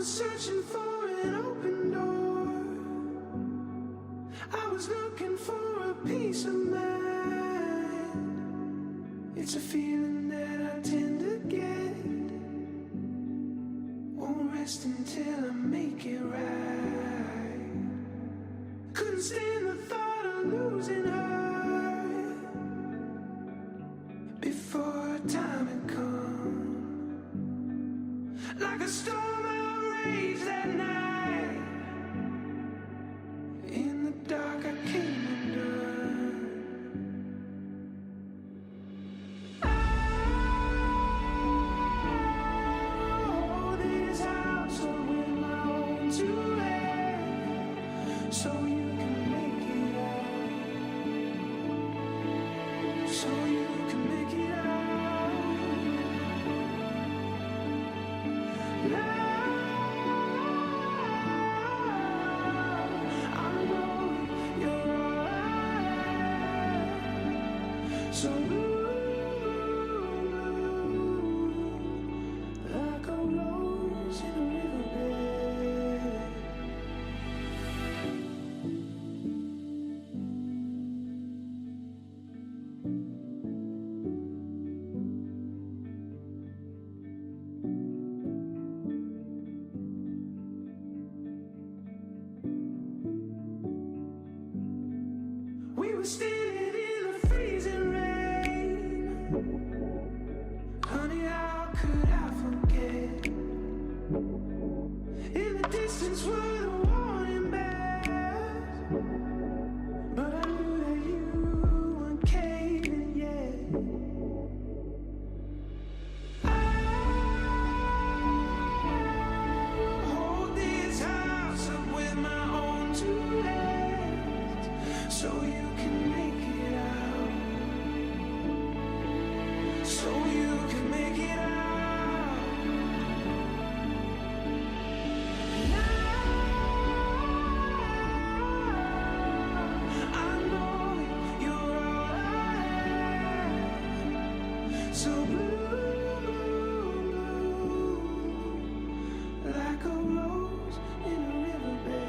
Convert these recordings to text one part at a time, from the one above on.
was searching for an open door. I was looking for a peace of mind. It's a feeling that I tend to get. Won't rest until I make it right. Couldn't stand the thought of losing her before time had come. Like a storm outraged that night. In the dark I came undone. Oh, this house with my own two hands, so you can make it out. So you can make it out. So blue, like a rose in a riverbed. We were standing in the freezing rain. Honey, how could I forget? In the distance were the warning bells, but I knew that you weren't caving yet. I'll hold this house up with my own two hands, so you can make it out. So you can make it out. Now I know you're all I have. So blue, like a rose in a riverbed.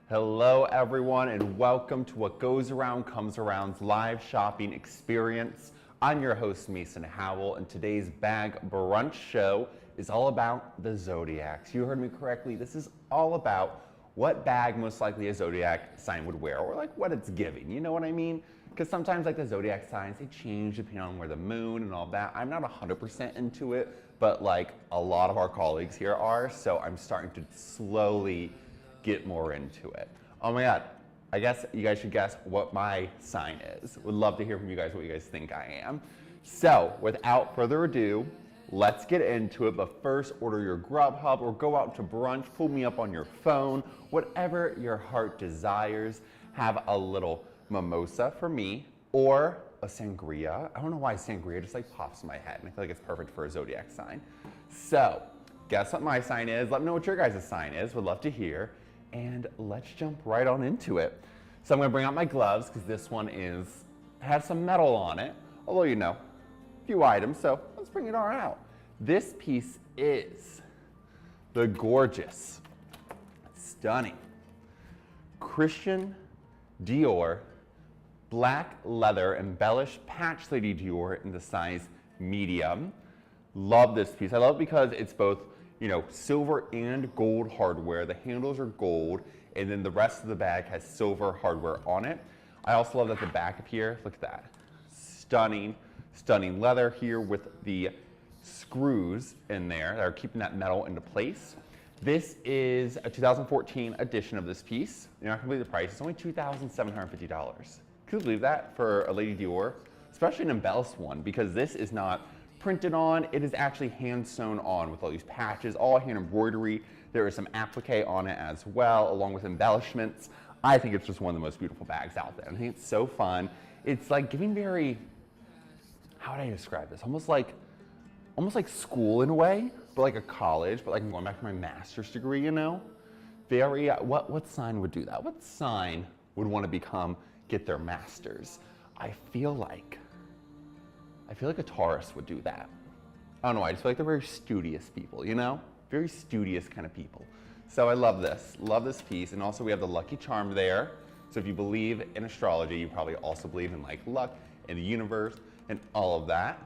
Hello everyone and welcome to What Goes Around Comes Around's live shopping experience. I'm your host Mason Howell and today's bag brunch show is all about the Zodiacs. You heard me correctly, this is all about what bag most likely a Zodiac sign would wear, or like what it's giving, you know what I mean? Because sometimes like the Zodiac signs, they change depending on where the moon and all that. I'm not 100% into it, but like a lot of our colleagues here are, so I'm starting to slowly get more into it. Oh my God, I guess you guys should guess what my sign is. Would love to hear from you guys what you guys think I am. So without further ado, let's get into it. But first, order your Grubhub or go out to brunch, pull me up on your phone, whatever your heart desires. Have a little mimosa for me or a sangria. I don't know why sangria just like pops in my head and I feel like it's perfect for a Zodiac sign. So guess what my sign is. Let me know what your guys' sign is. Would love to hear. And let's jump right on into it. So I'm gonna bring out my gloves because this one has some metal on it. Although, you know, a few items, so let's bring it all out. This piece is the gorgeous, stunning Christian Dior black leather embellished patch Lady Dior in the size medium. Love this piece. I love it because it's both you know, silver and gold hardware. The handles are gold, and then the rest of the bag has silver hardware on it. I also love that the back of here, look at that. Stunning, stunning leather here with the screws in there that are keeping that metal into place. This is a 2014 edition of this piece. You're not gonna believe the price, it's only $2,750. Can you believe that for a Lady Dior? Especially an embellished one, because this is not printed on, it is actually hand sewn on with all these patches, all hand embroidery. There is some applique on it as well, along with embellishments. I think it's just one of the most beautiful bags out there. I think it's so fun. It's like giving very, how would I describe this? Almost like school in a way, but like a college, but like I'm going back to my master's degree, you know? Very, what sign would do that? What sign would want to get their master's? I feel like a Taurus would do that. I don't know, I just feel like they're very studious people, you know? Very studious kind of people. So I love this piece. And also we have the lucky charm there. So if you believe in astrology, you probably also believe in like luck and the universe and all of that.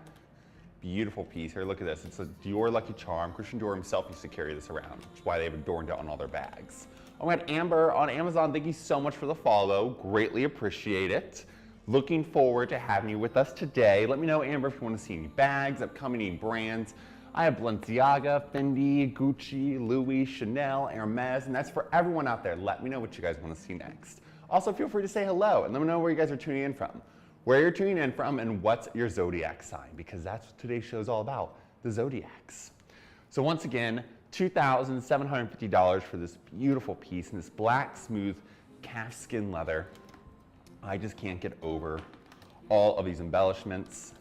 Beautiful piece here, look at this. It's a Dior lucky charm. Christian Dior himself used to carry this around, which is why they've adorned it on all their bags. Oh my God, Amber on Amazon, thank you so much for the follow. Greatly appreciate it. Looking forward to having you with us today. Let me know, Amber, if you want to see any bags, upcoming any brands. I have Balenciaga, Fendi, Gucci, Louis, Chanel, Hermès, and that's for everyone out there. Let me know what you guys want to see next. Also, feel free to say hello and let me know where you guys are tuning in from, where you're tuning in from, and what's your zodiac sign, because that's what today's show is all about, the zodiacs. So once again, $2,750 for this beautiful piece in this black, smooth calfskin leather. I just can't get over all of these embellishments.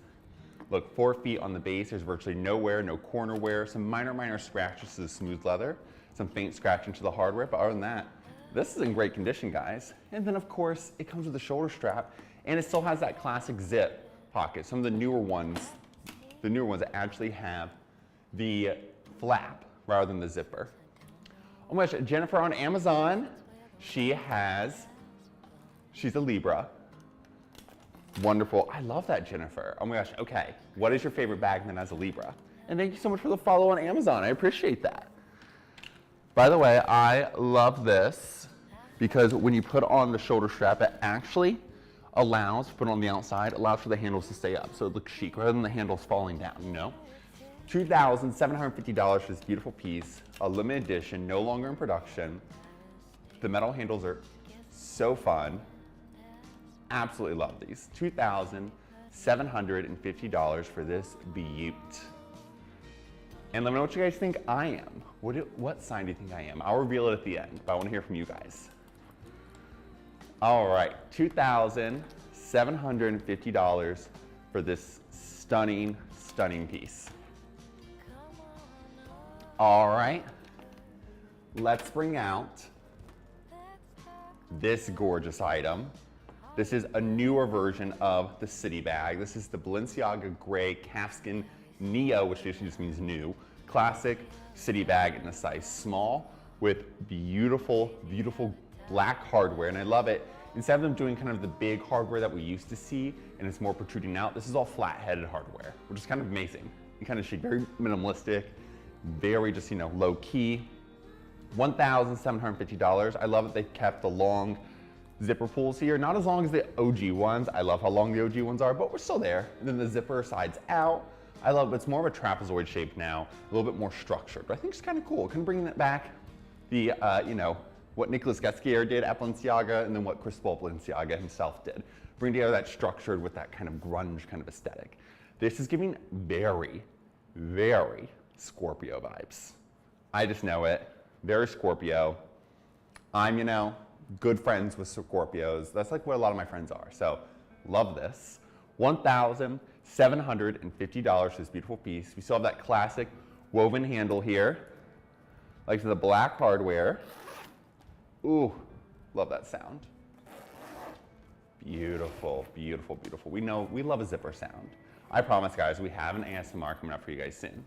Look, 4 feet on the base, there's virtually no wear, no corner wear, some minor scratches to the smooth leather, some faint scratching to the hardware, but other than that, this is in great condition, guys. And then of course, it comes with a shoulder strap, and it still has that classic zip pocket. Some of the newer ones that actually have the flap rather than the zipper. Oh my gosh, Jennifer on Amazon, she's a Libra. Wonderful. I love that, Jennifer. Oh my gosh. Okay. What is your favorite bag then as a Libra? And thank you so much for the follow on Amazon. I appreciate that. By the way, I love this because when you put on the shoulder strap, it actually allows, put it on the outside, allows for the handles to stay up. So it looks chic rather than the handles falling down, you know? $2,750 for this beautiful piece, a limited edition, no longer in production. The metal handles are so fun. Absolutely love these. $2,750 for this beaut. And let me know what you guys think I am. What sign do you think I am? I'll reveal it at the end, but I want to hear from you guys. All right, $2,750 for this stunning, stunning piece. All right, let's bring out this gorgeous item. This is a newer version of the city bag. This is the Balenciaga gray calfskin Neo, which just means new, classic city bag in a size small with beautiful, beautiful black hardware. And I love it. Instead of them doing kind of the big hardware that we used to see and it's more protruding out, this is all flat-headed hardware, which is kind of amazing. And kind of chic, very minimalistic, very just, you know, low key. $1,750. I love that they kept the long zipper pulls here, not as long as the OG ones. I love how long the OG ones are, but we're still there. And then the zipper sides out. I love it. It's more of a trapezoid shape now, a little bit more structured, but I think it's kind of cool. Kind of bringing it back, the, you know, what Nicolas Gasquier did at Balenciaga and then what Cristobal Balenciaga himself did. Bring together that structured with that kind of grunge kind of aesthetic. This is giving very, very Scorpio vibes. I just know it. Very Scorpio. I'm, you know, good friends with Scorpios. That's like what a lot of my friends are. So love this. $1,750 for this beautiful piece. We still have that classic woven handle here. Like the black hardware. Ooh, love that sound. Beautiful, beautiful, beautiful. We love a zipper sound. I promise, guys, we have an ASMR coming up for you guys soon.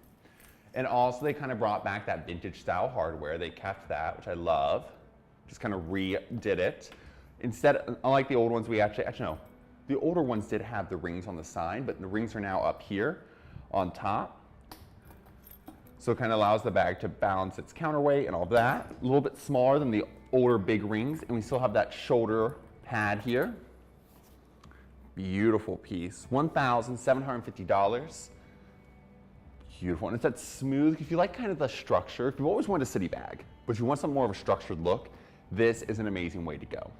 And also they kind of brought back that vintage style hardware. They kept that, which I love. Just kind of redid it. Instead, unlike the old ones, we actually no, the older ones did have the rings on the side, but the rings are now up here on top. So it kind of allows the bag to balance its counterweight and all that. A little bit smaller than the older big rings, and we still have that shoulder pad here. Beautiful piece, $1,750. Beautiful, and it's that smooth, if you like kind of the structure, if you've always wanted a city bag, but you want some more of a structured look, this is an amazing way to go.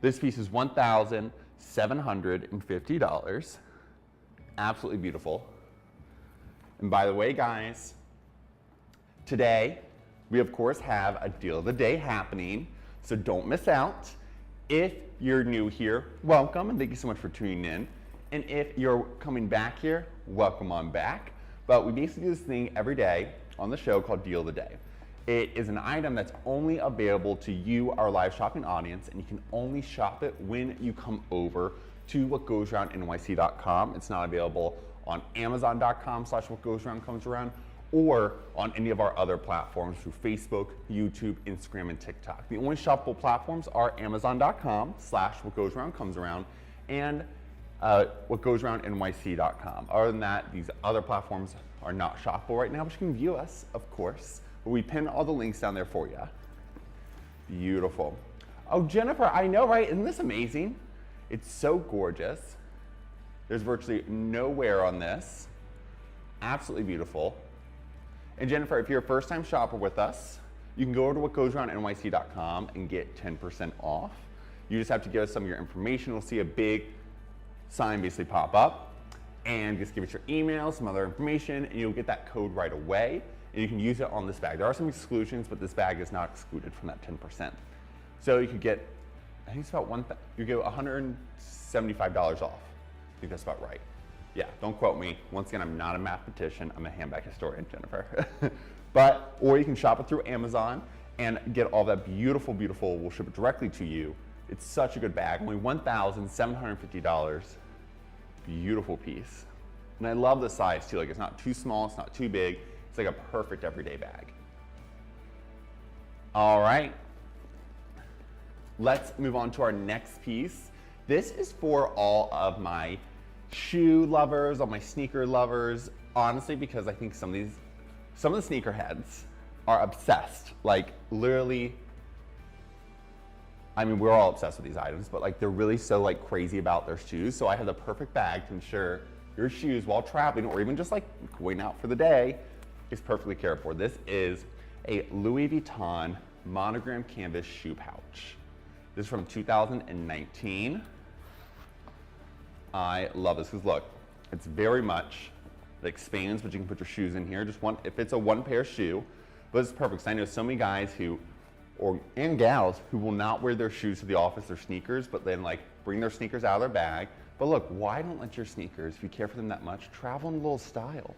This piece is $1,750. Absolutely beautiful. And by the way, guys, today we of course have a deal of the day happening, so don't miss out. If you're new here, welcome, and thank you so much for tuning in. And if you're coming back here, welcome on back. But we basically do this thing every day on the show called Deal of the Day. It is an item that's only available to you, our live shopping audience, and you can only shop it when you come over to whatgoesaroundnyc.com. It's not available on amazon.com/whatgoesaroundcomesaround or on any of our other platforms through Facebook, YouTube, Instagram, and TikTok. The only shoppable platforms are amazon.com/whatgoesaroundcomesaround and whatgoesaroundnyc.com. Other than that, these other platforms are not shoppable right now, but you can view us, of course. But we pin all the links down there for you. Beautiful. Oh, Jennifer, I know, right? Isn't this amazing? It's so gorgeous. There's virtually no wear on this. Absolutely beautiful. And Jennifer, if you're a first-time shopper with us, you can go over to whatgoesaroundnyc.com and get 10% off. You just have to give us some of your information. You'll see a big sign basically pop up, and just give us your email, some other information, and you'll get that code right away, and you can use it on this bag. There are some exclusions, but this bag is not excluded from that 10%. So you could get, I think it's about you get $175 off. I think that's about right. Yeah, don't quote me. Once again, I'm not a mathematician. I'm a handbag historian, Jennifer. Or you can shop it through Amazon and get all that beautiful, beautiful, we'll ship it directly to you. It's such a good bag, only $1,750. Beautiful piece. And I love the size too, like it's not too small, it's not too big. It's like a perfect everyday bag. All right, let's move on to our next piece. This is for all of my shoe lovers, all my sneaker lovers, honestly, because I think some of the sneakerheads are obsessed, like literally. I mean, we're all obsessed with these items, but like they're really so like crazy about their shoes. So I have the perfect bag to ensure your shoes while traveling or even just like going out for the day is perfectly cared for. This is a Louis Vuitton monogram canvas shoe pouch. This is from 2019. I love this because look, it's very much, it expands, but you can put your shoes in here. Just one, if it's a one pair shoe, but it's perfect. So I know so many guys and gals who will not wear their shoes to the office, their sneakers, but then like bring their sneakers out of their bag. But look, why don't let your sneakers, if you care for them that much, travel in a little style?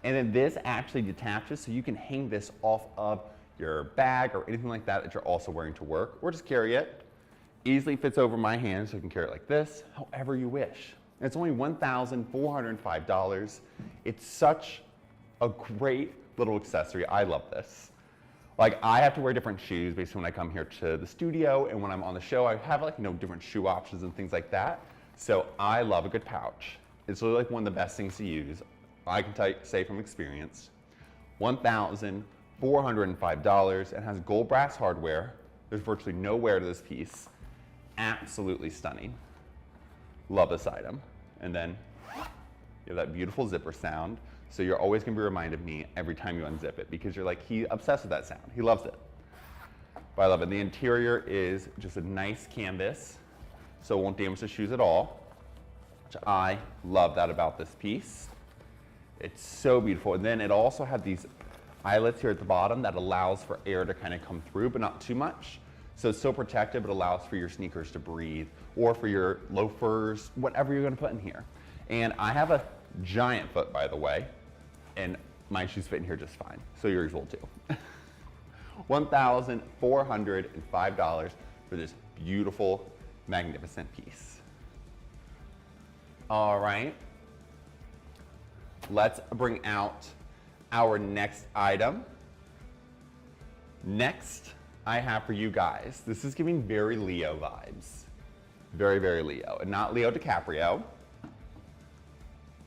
And then this actually detaches, so you can hang this off of your bag or anything like that that you're also wearing to work, or just carry it. Easily fits over my hand, so you can carry it like this, however you wish. And it's only $1,405. It's such a great little accessory. I love this. Like I have to wear different shoes basically when I come here to the studio, and when I'm on the show, I have like, different shoe options and things like that. So I love a good pouch. It's really like one of the best things to use. I can say from experience. $1,405. It has gold brass hardware. There's virtually no wear to this piece. Absolutely stunning. Love this item. And then you have that beautiful zipper sound. So you're always gonna be reminded of me every time you unzip it because you're like, he's obsessed with that sound. He loves it. But I love it. The interior is just a nice canvas, so it won't damage the shoes at all, which I love that about this piece. It's so beautiful. And then it also had these eyelets here at the bottom that allows for air to kind of come through, but not too much. So it's so protective, it allows for your sneakers to breathe, or for your loafers, whatever you're gonna put in here. And I have a giant foot, by the way, and my shoes fit in here just fine. So yours will too. $1,405 for this beautiful, magnificent piece. All right, let's bring out our next item. Next, I have for you guys, this is giving very Leo vibes. Very, very Leo, and not Leo DiCaprio.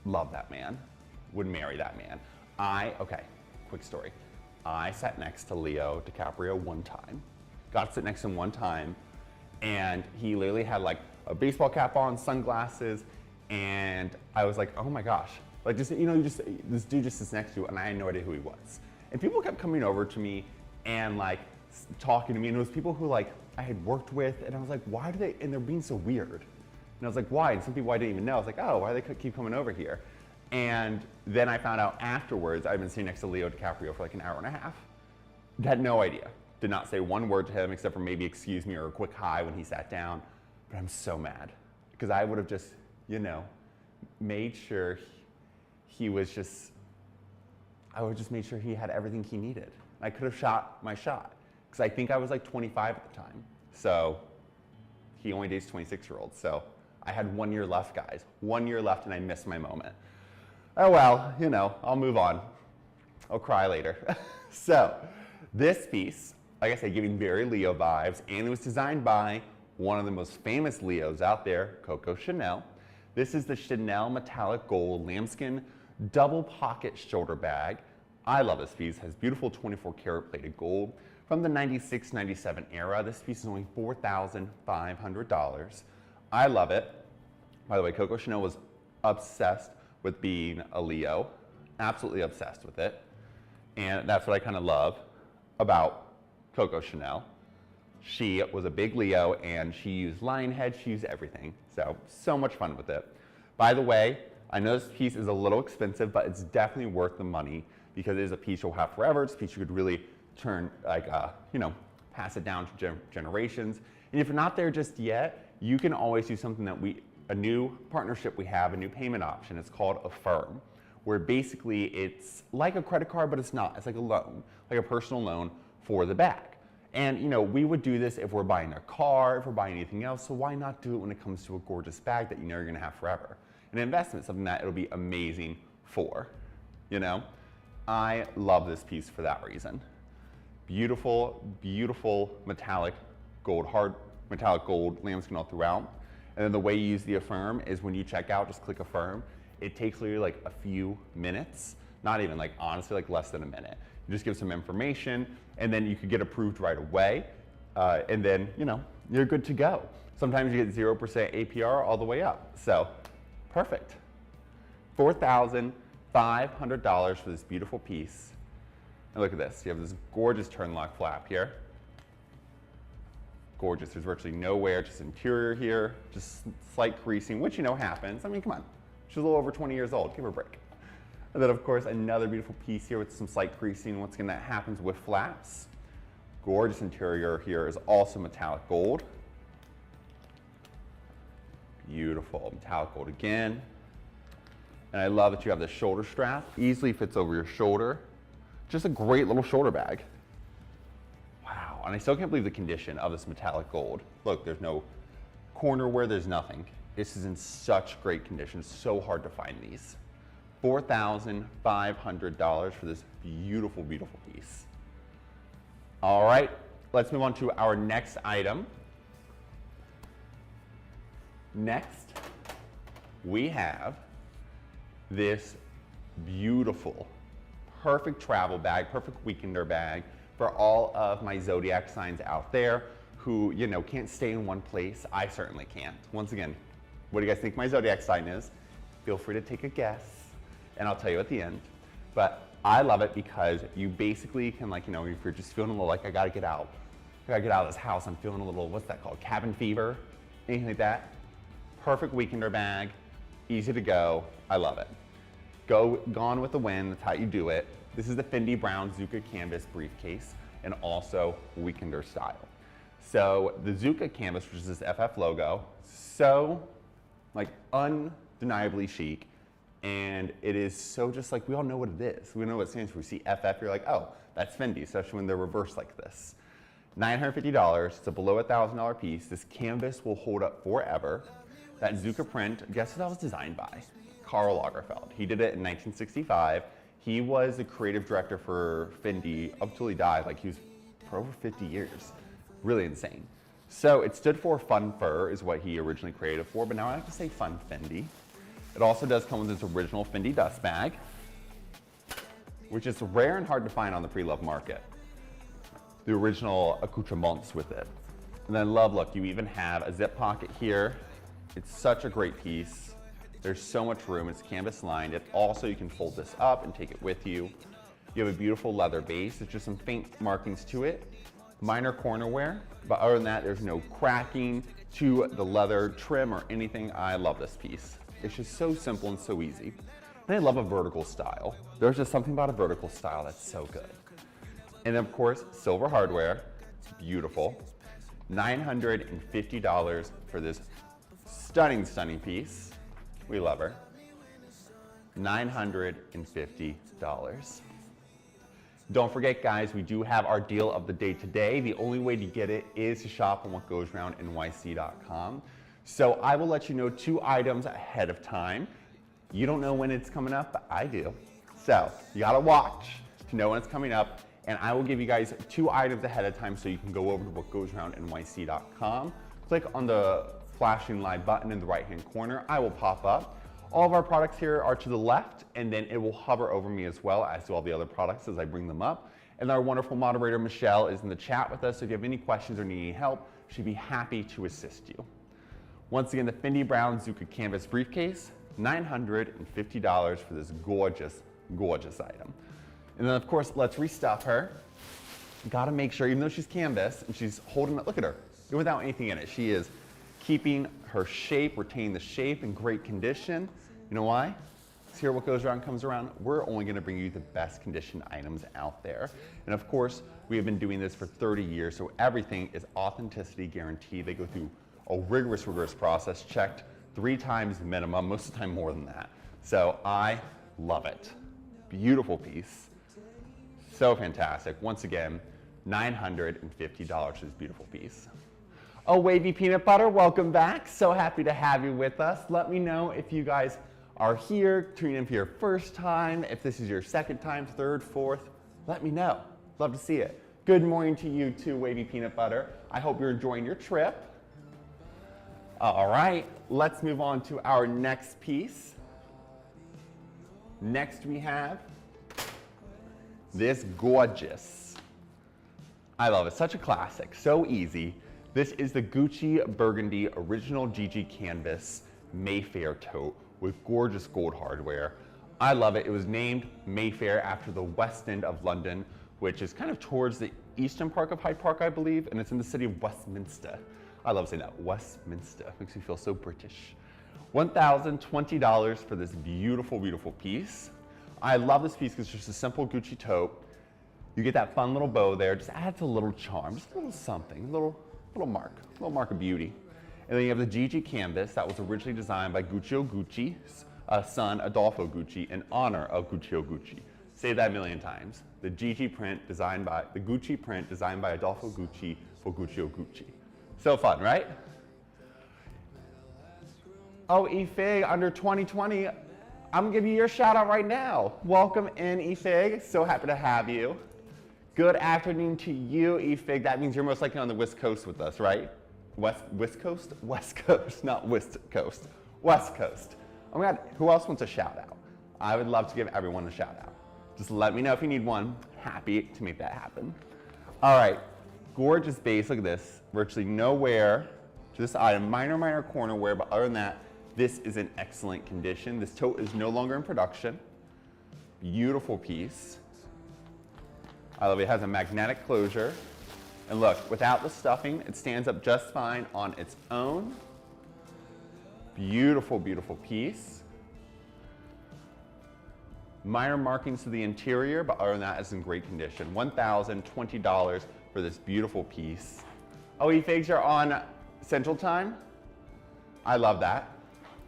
Love that man. Would marry that man. Okay, quick story. I sat next to Leo DiCaprio one time, got to sit next to him one time, and he literally had like a baseball cap on, sunglasses, and I was like, oh my gosh. Like just, this dude just sits next to you and I had no idea who he was. And people kept coming over to me and like talking to me, and it was people who like I had worked with, and I was like, why do they, and they're being so weird. And I was like, why? And some people I didn't even know, I was like, oh, why do they keep coming over here? And then I found out afterwards, I've been sitting next to Leo DiCaprio for like an hour and a half. Had no idea. Did not say one word to him except for maybe excuse me or a quick hi when he sat down. But I'm so mad because I would have just, made sure he was just, I would have just made sure he had everything he needed. I could have shot my shot because I think I was like 25 at the time. So he only dates 26-year-olds. So I had 1 year left, guys. 1 year left and I missed my moment. Oh well, I'll move on. I'll cry later. So this piece, like I said, giving very Leo vibes, and it was designed by one of the most famous Leos out there, Coco Chanel. This is the Chanel metallic gold lambskin double pocket shoulder bag. I love this piece. It has beautiful 24 karat plated gold. From the 96, 97 era, this piece is only $4,500. I love it. By the way, Coco Chanel was obsessed with being a Leo, absolutely obsessed with it. And that's what I kind of love about Coco Chanel. She was a big Leo and she used lion head, she used everything. So much fun with it. By the way, I know this piece is a little expensive, but it's definitely worth the money because it is a piece you'll have forever. It's a piece you could really turn, pass it down to generations. And if you're not there just yet, you can always do something that a new partnership we have, a new payment option. It's called Affirm, where basically it's like a credit card, but it's not. It's like a loan, like a personal loan for the bag. And we would do this if we're buying a car, if we're buying anything else, so why not do it when it comes to a gorgeous bag that you're gonna have forever? An investment, something that it'll be amazing for, I love this piece for that reason. Beautiful, beautiful metallic gold, hard metallic gold lambskin all throughout. And then the way you use the Affirm is when you check out, just click Affirm. It takes literally like a few minutes, not even honestly less than a minute. You just give some information and then you could get approved right away. And then, you're good to go. Sometimes you get 0% APR all the way up. So perfect. $4,500 for this beautiful piece. And look at this. You have this gorgeous turn lock flap here. Gorgeous. There's virtually no wear, just interior here, just slight creasing, which happens. I mean, come on. She's a little over 20 years old. Give her a break. And then, of course, another beautiful piece here with some slight creasing. Once again, that happens with flaps. Gorgeous interior here is also metallic gold. Beautiful metallic gold again. And I love that you have the shoulder strap. Easily fits over your shoulder. Just a great little shoulder bag. Wow, and I still can't believe the condition of this metallic gold. Look, there's no corner wear, there's nothing. This is in such great condition. It's so hard to find these. $4,500 for this beautiful, beautiful piece. All right, let's move on to our next item. Next, we have this beautiful, perfect travel bag, perfect weekender bag for all of my Zodiac signs out there who, can't stay in one place. I certainly can't. Once again, what do you guys think my Zodiac sign is? Feel free to take a guess, and I'll tell you at the end. But I love it because you basically can, if you're just feeling a little I gotta get out of this house, I'm feeling a little, what's that called, cabin fever, anything like that. Perfect weekender bag, easy to go, I love it. Gone with the wind, that's how you do it. This is the Fendi Brown Zucca Canvas briefcase and also weekender style. So the Zucca Canvas, which is this FF logo, so undeniably chic, and it is so just we all know what it is. We know what it stands for. We see FF, you're like, oh, that's Fendi, especially when they're reversed like this. $950, it's a below $1,000 piece. This canvas will hold up forever. That Zucca print, guess who that was designed by? Karl Lagerfeld. He did it in 1965. He was the creative director for Fendi up until he died. He was for over 50 years. Really insane. So it stood for Fun Fur is what he originally created for, but now I have to say Fun Fendi. It also does come with its original Fendi dust bag, which is rare and hard to find on the pre-loved market. The original accoutrements with it. And then love, look, you even have a zip pocket here. It's such a great piece. There's so much room, it's canvas lined. It also, you can fold this up and take it with you. You have a beautiful leather base. There's just some faint markings to it. Minor corner wear, but other than that, there's no cracking to the leather trim or anything. I love this piece. It's just so simple and so easy. And I love a vertical style. There's just something about a vertical style that's so good. And then of course, silver hardware. It's beautiful. $950 for this stunning, stunning piece. We love her. $950. Don't forget, guys, we do have our deal of the day today. The only way to get it is to shop on whatgoesaroundnyc.com. So I will let you know 2 items ahead of time. You don't know when it's coming up, but I do. So you gotta watch to know when it's coming up, and I will give you guys 2 items ahead of time so you can go over to whatgoesaroundnyc.com. Click on the flashing live button in the right-hand corner. I will pop up. All of our products here are to the left, and then it will hover over me as well, as do all the other products as I bring them up. And our wonderful moderator, Michelle, is in the chat with us, so if you have any questions or need any help, she'd be happy to assist you. Once again, the Fendi Brown Zucca Canvas Briefcase, $950 for this gorgeous, gorgeous item. And then of course, let's restuff her. Gotta make sure, even though she's canvas and she's holding it, look at her, without anything in it, she is keeping her shape, retaining the shape in great condition. You know why? Because here, what goes around comes around. We're only gonna bring you the best conditioned items out there. And of course, we have been doing this for 30 years, so everything is authenticity guaranteed. They go through a rigorous, rigorous process, checked 3 times minimum, most of the time more than that. So I love it. Beautiful piece. So fantastic. Once again, $950 for this beautiful piece. Oh, Wavy Peanut Butter, welcome back. So happy to have you with us. Let me know if you guys are here, tuning in for your first time, if this is your second time, third, fourth, let me know. Love to see it. Good morning to you too, Wavy Peanut Butter. I hope you're enjoying your trip. All right, let's move on to our next piece. Next we have this gorgeous, I love it, such a classic, so easy. This is the Gucci Burgundy Original GG Canvas Mayfair tote with gorgeous gold hardware. I love it. It was named Mayfair after the West End of London, which is kind of towards the eastern part of Hyde Park, I believe, and it's in the city of Westminster. I love saying that, Westminster. Makes me feel so British. $1,020 for this beautiful, beautiful piece. I love this piece because it's just a simple Gucci tote. You get that fun little bow there, just adds a little charm, just a little something, a little mark of beauty. And then you have the GG canvas that was originally designed by Guccio Gucci's son, Adolfo Gucci, in honor of Guccio Gucci. Say that a million times. The Gucci print designed by Adolfo Gucci for Guccio Gucci. So fun, right? Oh, Efig, under 2020, I'm gonna give you your shout out right now. Welcome in, Efig. So happy to have you. Good afternoon to you, Efig. That means you're most likely on the West Coast with us, right? West Coast? West Coast, not West Coast. West Coast. Oh my God, who else wants a shout out? I would love to give everyone a shout out. Just let me know if you need one. Happy to make that happen. All right, gorgeous base, look at this. Virtually no wear to this item, minor corner wear, but other than that, this is in excellent condition. This tote is no longer in production. Beautiful piece. I love it. It has a magnetic closure. And look, without the stuffing, it stands up just fine on its own. Beautiful, beautiful piece. Minor markings to the interior, but other than that, it's in great condition. $1,020 for this beautiful piece. Oh, Efigs are on Central Time? I love that.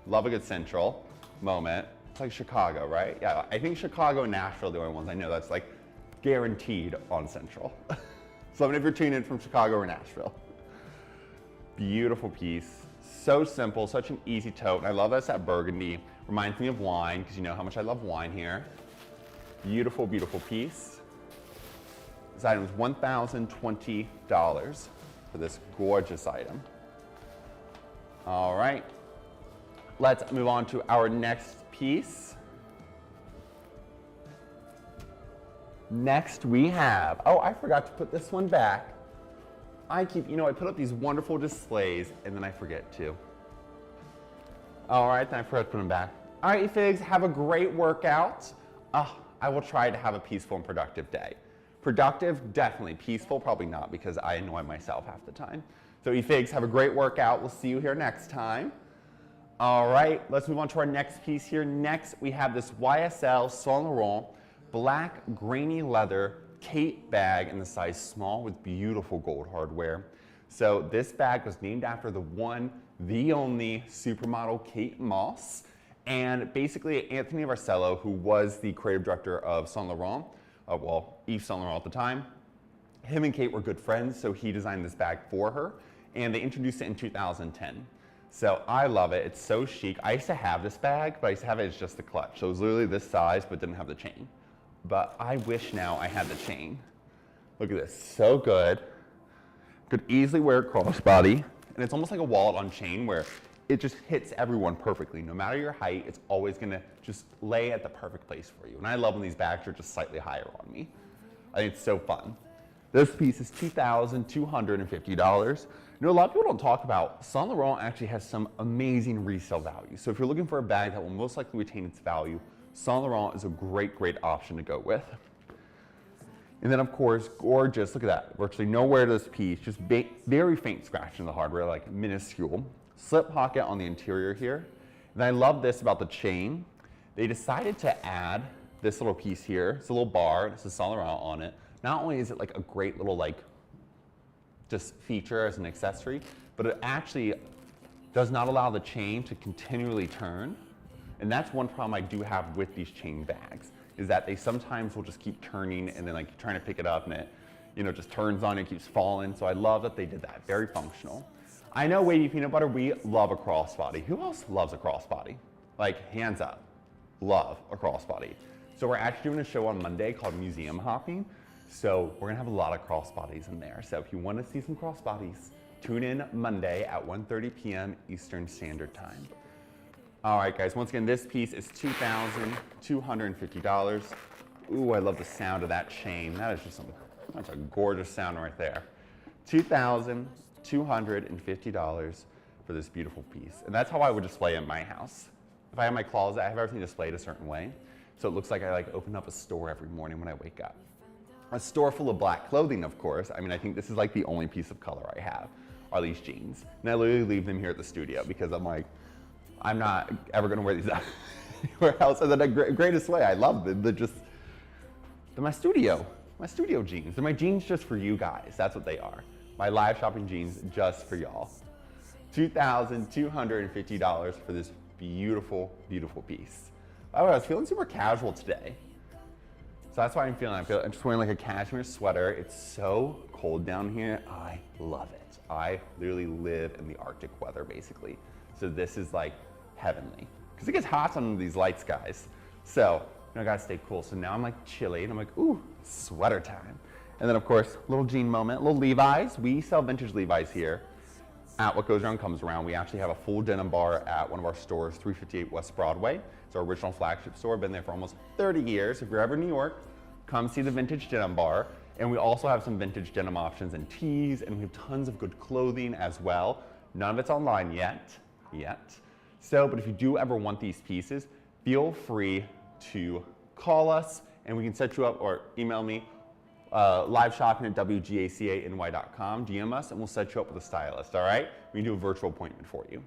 Love a good Central moment. It's like Chicago, right? Yeah, I think Chicago and Nashville are the only ones I know that's like guaranteed on Central. So if you're tuning in from Chicago or Nashville. Beautiful piece. So simple, such an easy tote. And I love that burgundy. Reminds me of wine, because you know how much I love wine here. Beautiful, beautiful piece. This item is $1,020 for this gorgeous item. All right, let's move on to our next piece. Next we have, oh, I forgot to put this one back. I put up these wonderful displays and then I forget to. All right, then I forgot to put them back. All right, you figs, have a great workout. I will try to have a peaceful and productive day. Productive, definitely. Peaceful, probably not, because I annoy myself half the time. So you figs, have a great workout. We'll see you here next time. All right, let's move on to our next piece here. Next, we have this YSL Saint Laurent black grainy leather Kate bag in the size small with beautiful gold hardware. So this bag was named after the one, the only supermodel Kate Moss. And basically Anthony Varsello, who was the creative director of Saint Laurent, Yves Saint Laurent at the time, him and Kate were good friends, so he designed this bag for her, and they introduced it in 2010. So I love it, it's so chic. I used to have this bag, but I used to have it as just the clutch. So it was literally this size, but didn't have the chain. But I wish now I had the chain. Look at this, so good. Could easily wear a crossbody, and it's almost like a wallet on chain where it just hits everyone perfectly. No matter your height, it's always gonna just lay at the perfect place for you. And I love when these bags are just slightly higher on me. I think it's so fun. This piece is $2,250. A lot of people don't talk about, Saint Laurent actually has some amazing resale value. So if you're looking for a bag that will most likely retain its value, Saint Laurent is a great, great option to go with. And then of course, gorgeous, look at that. Virtually no wear to this piece, just very faint scratch in the hardware, like minuscule. Slip pocket on the interior here. And I love this about the chain. They decided to add this little piece here. It's a little bar, this is Saint Laurent on it. Not only is it like a great little just feature as an accessory, but it actually does not allow the chain to continually turn. And that's one problem I do have with these chain bags, is that they sometimes will just keep turning and then like you're trying to pick it up and it, just turns on and keeps falling. So I love that they did that, very functional. I know Wavy Peanut Butter, we love a crossbody. Who else loves a crossbody? Like, hands up, love a crossbody. So we're actually doing a show on Monday called Museum Hopping. So we're gonna have a lot of crossbodies in there. So if you wanna see some crossbodies, tune in Monday at 1:30 p.m. Eastern Standard Time. All right, guys, once again, this piece is $2,250. Ooh, I love the sound of that chain. That is just that's a gorgeous sound right there. $2,250 for this beautiful piece. And that's how I would display it in my house. If I have my closet, I have everything displayed a certain way. So it looks like I open up a store every morning when I wake up. A store full of black clothing, of course. I mean, I think this is like the only piece of color I have are these jeans. And I literally leave them here at the studio because I'm like, I'm not ever gonna wear these out anywhere else. And the greatest way, I love them. They're my studio jeans. They're my jeans just for you guys. That's what they are. My live shopping jeans just for y'all. $2,250 for this beautiful, beautiful piece. By the way, I was feeling super casual today. So that's why I'm just wearing like a cashmere sweater. It's so cold down here. I love it. I literally live in the Arctic weather basically. So this is like heavenly. Because it gets hot under these lights, guys. So I gotta stay cool. So now I'm like chilly and I'm like, ooh, sweater time. And then of course, little jean moment, little Levi's. We sell vintage Levi's here at What Goes Around Comes Around. We actually have a full denim bar at one of our stores, 358 West Broadway. It's our original flagship store, been there for almost 30 years. If you're ever in New York, come see the vintage denim bar. And we also have some vintage denim options and tees, and we have tons of good clothing as well. None of it's online yet. So, but if you do ever want these pieces, feel free to call us and we can set you up or email me, live shopping at WGACA.ny.com, DM us, and we'll set you up with a stylist, all right? We can do a virtual appointment for you.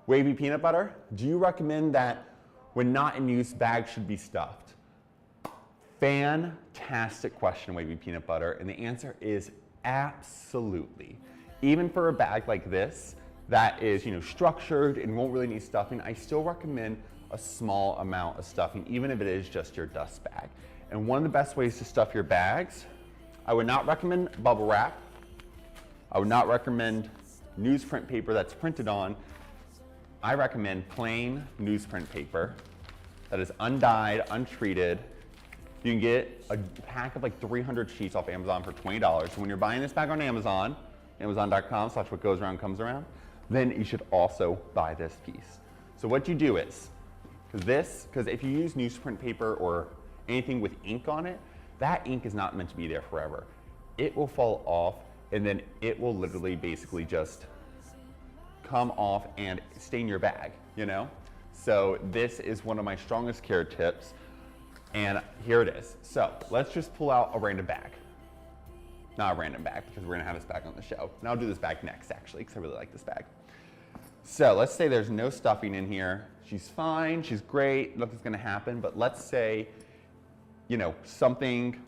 Wavy Peanut Butter, do you recommend that when not in use, bags should be stuffed? Fantastic question, Wavy Peanut Butter, and the answer is absolutely. Even for a bag like this that is, structured and won't really need stuffing, I still recommend a small amount of stuffing, even if it is just your dust bag. And one of the best ways to stuff your bags, I would not recommend bubble wrap. I would not recommend newsprint paper that's printed on. I recommend plain newsprint paper that is undyed, untreated. You can get a pack of like 300 sheets off Amazon for $20. So when you're buying this bag on Amazon, Amazon.com/whatgoesaroundcomesaround, then you should also buy this piece. So what you do is, because if you use newsprint paper or anything with ink on it, that ink is not meant to be there forever. It will fall off, and then it will literally basically just come off and stain your bag, you know? So this is one of my strongest care tips, and here it is. So let's just pull out a random bag. Not a random bag, because we're gonna have this bag on the show. And I'll do this bag next, actually, because I really like this bag. So let's say there's no stuffing in here. She's fine, she's great, nothing's gonna happen, but let's say, you know, something,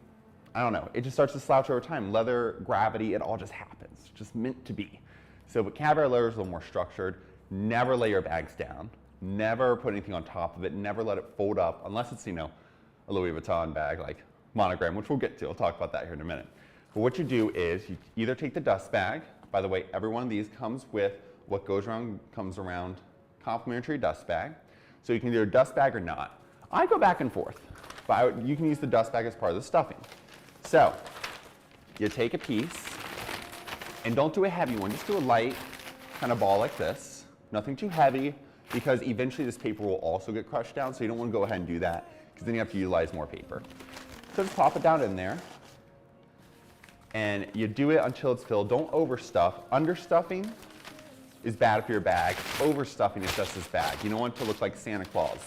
I don't know, it just starts to slouch over time. Leather, gravity, it all just happens, just meant to be. So vocabulary is a little more structured. Never lay your bags down. Never put anything on top of it. Never let it fold up, unless it's, you know, a Louis Vuitton bag like monogram, which we'll get to. I'll talk about that here in a minute. But what you do is you either take the dust bag. By the way, every one of these comes with what goes around comes around complimentary dust bag. So you can do a dust bag or not. I go back and forth, but you can use the dust bag as part of the stuffing. So you take a piece, and don't do a heavy one, just do a light kind of ball like this. Nothing too heavy, because eventually this paper will also get crushed down, so you don't want to go ahead and do that, because then you have to utilize more paper. So just pop it down in there, and you do it until it's filled. Don't overstuff. Understuffing is bad for your bag. Overstuffing is just as bad. You don't want it to look like Santa Claus,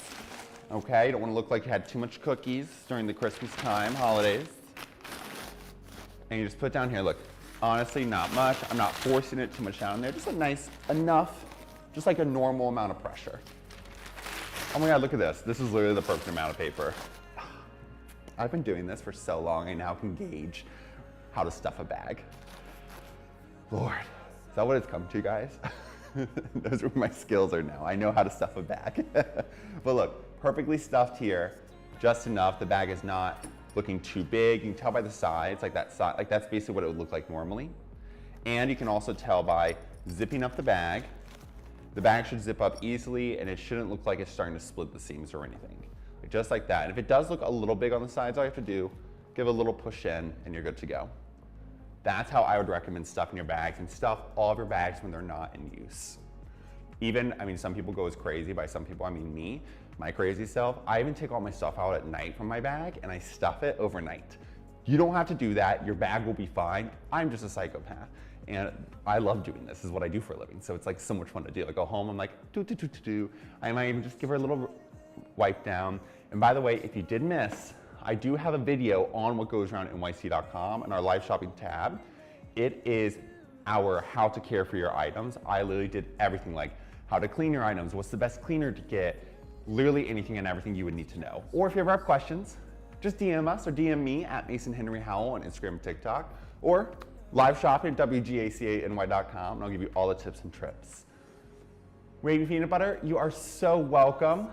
okay? You don't want to look like you had too much cookies during the Christmas time, holidays. And you just put down here, look, honestly, not much. I'm not forcing it too much down there. Just a nice, enough, just like a normal amount of pressure. Oh my God, look at this. This is literally the perfect amount of paper. I've been doing this for so long, I now can gauge how to stuff a bag. Lord, is that what it's come to, guys? Those are where my skills are now. I know how to stuff a bag. But look, perfectly stuffed here, just enough. The bag is not looking too big. You can tell by the sides, like that side, like that's basically what it would look like normally. And you can also tell by zipping up the bag. The bag should zip up easily, and it shouldn't look like it's starting to split the seams or anything. Like just like that. And if it does look a little big on the sides, all you have to do, give a little push in, and you're good to go. That's how I would recommend stuffing your bags, and stuff all of your bags when they're not in use. Even, I mean, some people go as crazy. By some people, I mean me, my crazy self. I even take all my stuff out at night from my bag, and I stuff it overnight. You don't have to do that. Your bag will be fine. I'm just a psychopath, and I love doing this. This is what I do for a living, so it's like so much fun to do. I go home, I'm like, do. I might even just give her a little wipe down. And by the way, if you did miss, I do have a video on whatgoesaroundnyc.com in our live shopping tab. It is our how to care for your items. I literally did everything, like how to clean your items, what's the best cleaner to get, literally anything and everything you would need to know. Or if you ever have questions, just DM us or DM me at Mason Henry Howell on Instagram and TikTok, or live shopping at WGACA.ny.com, and I'll give you all the tips and trips. Wavy Peanut Butter, you are so welcome.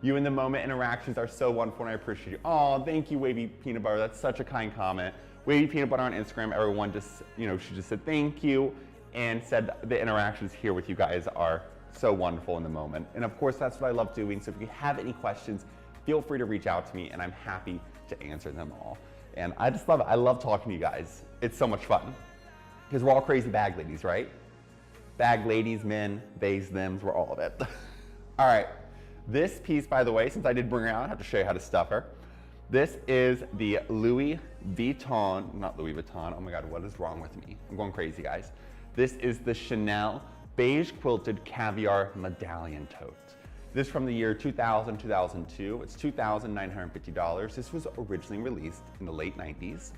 You in the moment interactions are so wonderful, and I appreciate you. Oh, thank you, Wavy Peanut Butter. That's such a kind comment. Wavy Peanut Butter on Instagram, everyone just, you know, she just said thank you and said the interactions here with you guys are so wonderful in the moment. And of course, that's what I love doing. So if you have any questions, feel free to reach out to me, and I'm happy to answer them all. And I just love it. I love talking to you guys. It's so much fun because we're all crazy bag ladies, right? Bag ladies, men, theys, thems, we're all of it. All right. This piece, by the way, since I did bring her out, I have to show you how to stuff her. This is the Louis Vuitton, not Louis Vuitton, oh my God, what is wrong with me? I'm going crazy, guys. This is the Chanel Beige Quilted Caviar Medallion Tote. This is from the year 2000, 2002. It's $2,950. This was originally released in the late 90s.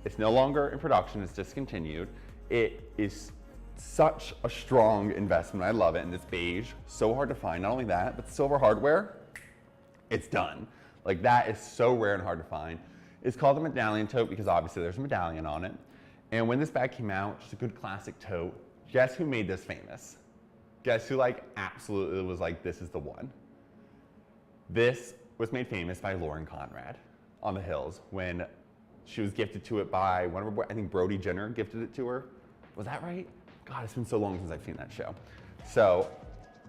It's no longer in production, it's discontinued. It is such a strong investment. I love it, and it's beige, so hard to find. Not only that, but silver hardware, it's done. Like that is so rare and hard to find. It's called the Medallion Tote because obviously there's a medallion on it. And when this bag came out, just a good classic tote, guess who made this famous? Guess who like absolutely was like, this is the one? This was made famous by Lauren Conrad on the Hills when she was gifted to it by one of her, I think Brody Jenner gifted it to her. Was that right? God, it's been so long since I've seen that show. So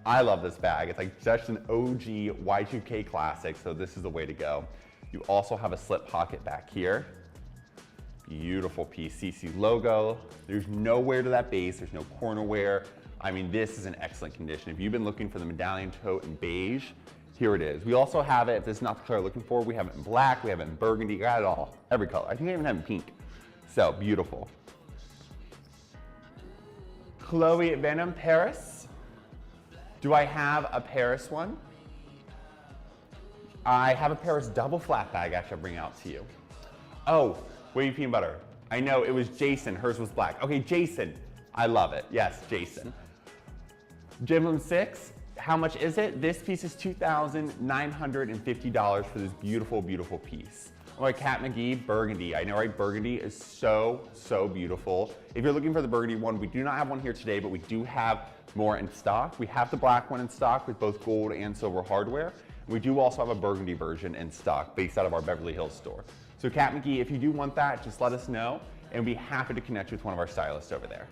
I love this bag. It's like just an OG Y2K classic, so this is the way to go. You also have a slip pocket back here. Beautiful piece, CC logo. There's no wear to that base, there's no corner wear. I mean, this is in excellent condition. If you've been looking for the medallion tote in beige, here it is. We also have it, if this is not the color you're looking for, we have it in black, we have it in burgundy, got it all, every color. I think I even have it in pink. So beautiful. Chloe Venom Paris. Do I have a Paris one? I have a Paris double flat bag actually I'll bring out to you. Oh, wavy peanut butter. I know it was Jason, hers was black. Okay, Jason, I love it. Yes, Jason. Gem 6, how much is it? This piece is $2,950 for this beautiful, beautiful piece. Oh, my Kat McGee, burgundy. I know, right? Burgundy is so, so beautiful. If you're looking for the burgundy one, we do not have one here today, but we do have more in stock. We have the black one in stock with both gold and silver hardware. We do also have a burgundy version in stock based out of our Beverly Hills store. So Kat McGee, if you do want that, just let us know and we'll be happy to connect you with one of our stylists over there.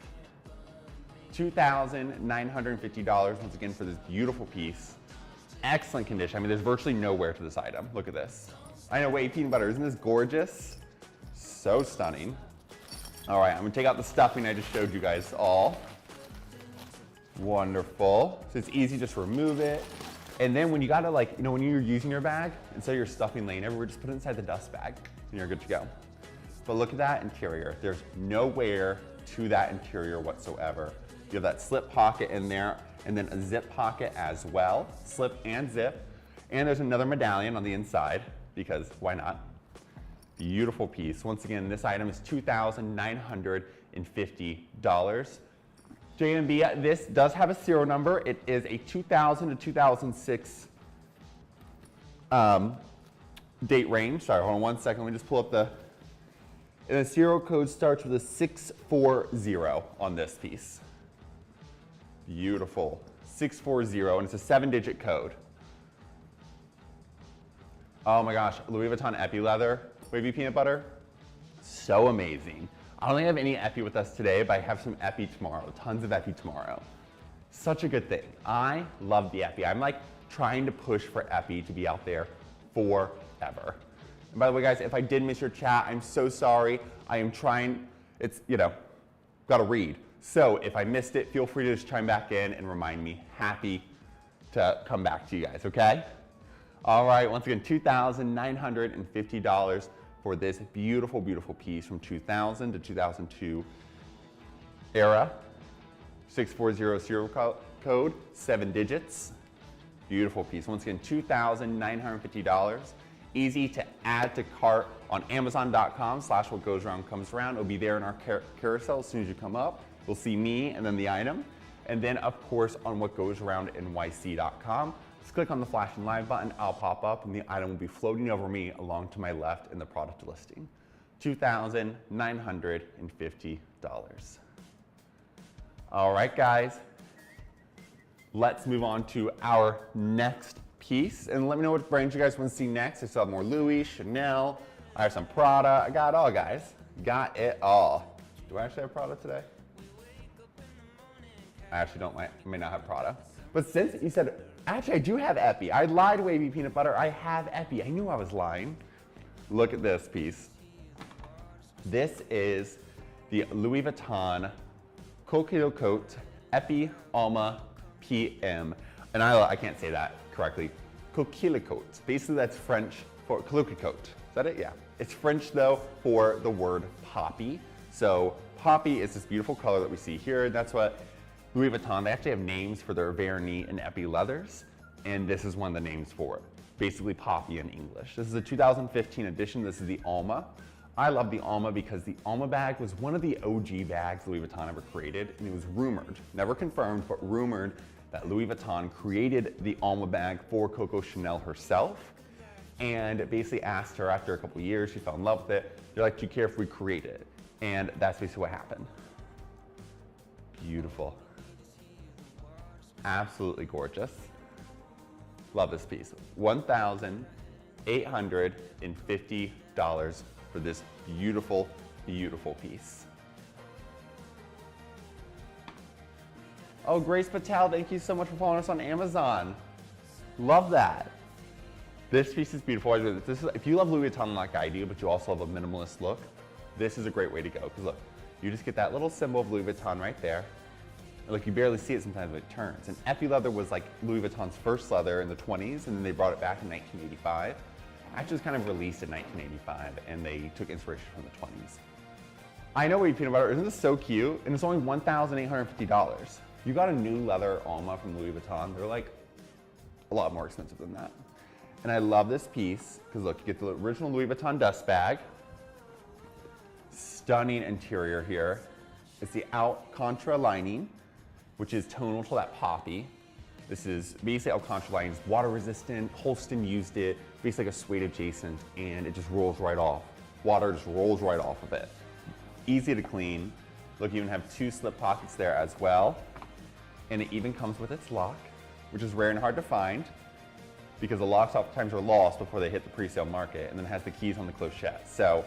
$2,950 once again for this beautiful piece. Excellent condition. I mean, there's virtually no wear to this item. Look at this. I know, wait, peanut butter, isn't this gorgeous? So stunning. All right, I'm gonna take out the stuffing I just showed you guys all. Wonderful. So it's easy just to remove it. And then when you gotta when you're using your bag, instead of your stuffing laying everywhere, just put it inside the dust bag and you're good to go. But look at that interior. There's no wear to that interior whatsoever. You have that slip pocket in there and then a zip pocket as well, slip and zip. And there's another medallion on the inside because why not? Beautiful piece. Once again, this item is $2,950. JMB, this does have a serial number. It is a 2000 to 2006 date range. Sorry, hold on one second. Let me just pull up and the serial code starts with a 640 on this piece. Beautiful. 640, and it's a 7-digit code. Oh my gosh, Louis Vuitton Epi Leather, wavy peanut butter. So amazing. I don't think I have any Epi with us today, but I have some Epi tomorrow, tons of Epi tomorrow. Such a good thing. I love the Epi. I'm like trying to push for Epi to be out there forever. And by the way, guys, if I did miss your chat, I'm so sorry. I am trying, it's, gotta read. So if I missed it, feel free to just chime back in and remind me. Happy to come back to you guys, okay? All right, once again, $2,950 for this beautiful, beautiful piece from 2000 to 2002 era. 640 serial code, 7 digits. Beautiful piece. Once again, $2,950. Easy to add to cart on Amazon.com/whatgoesaroundcomesaround. It'll be there in our carousel as soon as you come up. You'll see me and then the item. And then, of course, on whatgoesaroundnyc.com. Just click on the flashing live button, I'll pop up, and the item will be floating over me along to my left in the product listing. $2,950. All right, guys, let's move on to our next piece. And let me know what brands you guys want to see next. I still have more Louis, Chanel, I have some Prada. I got it all, guys. Got it all. Do I actually have Prada today? I actually don't, I may not have Prada. But since you said, actually I do have Epi. I lied, wavy peanut butter. I have Epi. I knew I was lying. Look at this piece. This is the Louis Vuitton Coquille Coat Epi Alma PM. And I can't say that correctly. Coquille Coat. Basically that's French for Coquille Coat. Is that it? Yeah. It's French though for the word poppy. So poppy is this beautiful color that we see here. That's what Louis Vuitton, they actually have names for their Vernis and Epi leathers, and this is one of the names for it. Basically poppy in English. This is a 2015 edition. This is the Alma. I love the Alma because the Alma bag was one of the OG bags Louis Vuitton ever created, and it was rumored, never confirmed, but rumored that Louis Vuitton created the Alma bag for Coco Chanel herself, and basically asked her after a couple of years, she fell in love with it. They're like, do you care if we create it? And that's basically what happened. Beautiful. Absolutely gorgeous. Love this piece. $1,850 for this beautiful, beautiful piece. Oh, Grace Patel, thank you so much for following us on Amazon. Love that. This piece is beautiful. If you love Louis Vuitton like I do, but you also love a minimalist look, this is a great way to go. Because look, you just get that little symbol of Louis Vuitton right there. Like you barely see it sometimes when it turns. And epi leather was like Louis Vuitton's first leather in the 20s, and then they brought it back in 1985. Actually, it was kind of released in 1985, and they took inspiration from the 20s. I know Wavy Peanut Butter, isn't this so cute? And it's only $1,850. You got a new leather Alma from Louis Vuitton, they're like a lot more expensive than that. And I love this piece, because look, you get the original Louis Vuitton dust bag. Stunning interior here. It's the Alcantara lining, which is tonal to that poppy. This is basically Alcantara lining, it's water resistant. Holston used it, basically like a suede adjacent, and it just rolls right off. Water just rolls right off of it. Easy to clean. Look, you even have 2 slip pockets there as well. And it even comes with its lock, which is rare and hard to find because the locks oftentimes are lost before they hit the pre-sale market, and then it has the keys on the clochette. So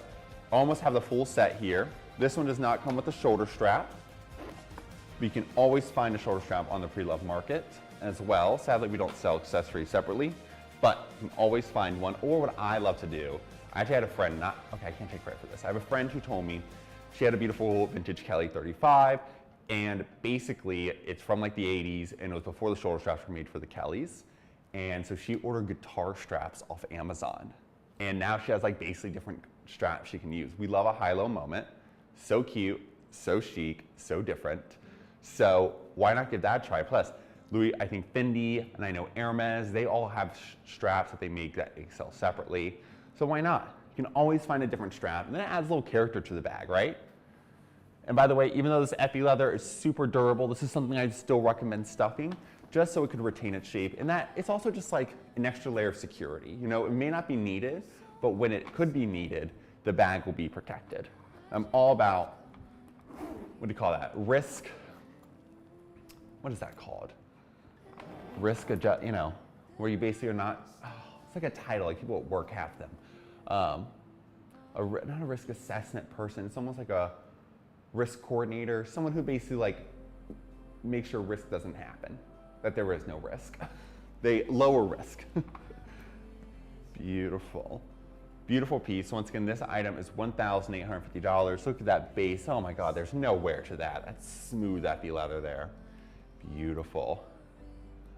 almost have the full set here. This one does not come with a shoulder strap, but you can always find a shoulder strap on the pre-loved market as well. Sadly, we don't sell accessories separately, but you can always find one. Or what I love to do, I actually had a friend, I can't take credit for this. I have a friend who told me she had a beautiful vintage Kelly 35, and basically it's from like the 80s, and it was before the shoulder straps were made for the Kellys. And so she ordered guitar straps off Amazon. And now she has like basically different straps she can use. We love a high-low moment. So cute, so chic, so different. So why not give that a try? Plus, Louis, I think Fendi, and I know Hermès, they all have straps that they make that they sell separately. So why not? You can always find a different strap, and then it adds a little character to the bag, right? And by the way, even though this epi leather is super durable, this is something I'd still recommend stuffing, just so it could retain its shape. And that it's also just like an extra layer of security. You know, it may not be needed, but when it could be needed, the bag will be protected. I'm all about, what do you call that? Risk, what is that called? Risk adjust, you know, where you basically are not, it's like a title, like people at work have them. Not a risk assessment person, it's almost like a risk coordinator, someone who basically like makes sure risk doesn't happen, that there is no risk. They lower risk. Beautiful. Beautiful piece. Once again, this item is $1,850. Look at that base. Oh my God, there's no wear to that. That's smooth epi leather there. Beautiful.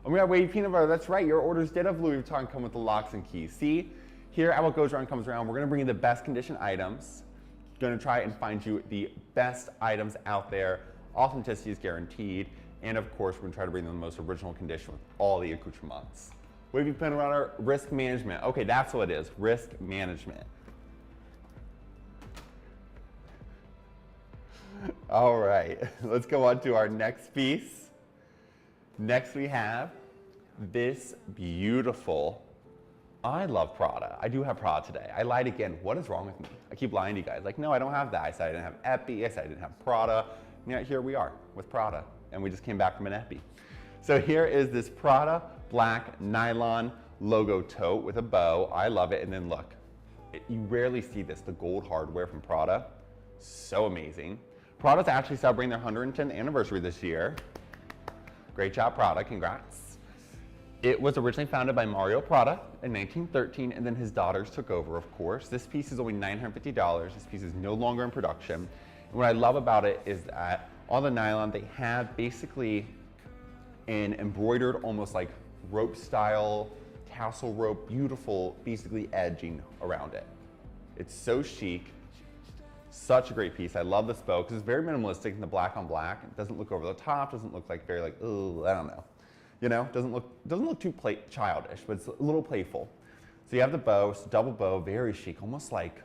Oh my God, Wavy Peanut Butter, that's right. Your orders did have Louis Vuitton come with the locks and keys. See, here at What Goes Around Comes Around, we're gonna bring you the best condition items. Gonna try and find you the best items out there. Authenticity is guaranteed. And of course, we're gonna try to bring them the most original condition with all the accoutrements. Wavy Peanut Butter, risk management. Okay, that's what it is, risk management. All right, let's go on to our next piece. Next we have this beautiful, I love Prada. I do have Prada today. I lied again. What is wrong with me? I keep lying to you guys. Like, no, I don't have that. I said I didn't have epi. I said I didn't have Prada. And yet here we are with Prada. And we just came back from an epi. So here is this Prada black nylon logo tote with a bow. I love it. And then look, you rarely see this, the gold hardware from Prada. So amazing. Prada's actually celebrating their 110th anniversary this year. Great job, Prada. Congrats. It was originally founded by Mario Prada in 1913, and then his daughters took over, of course. This piece is only $950. This piece is no longer in production. And what I love about it is that on the nylon, they have basically an embroidered, almost like rope style, tassel rope, beautiful, basically edging around it. It's so chic. Such a great piece. I love this bow because it's very minimalistic in the black on black. It doesn't look over the top, doesn't look like very like, oh, I don't know. You know, doesn't look too childish, but it's a little playful. So you have the bow, it's a double bow, very chic, almost like,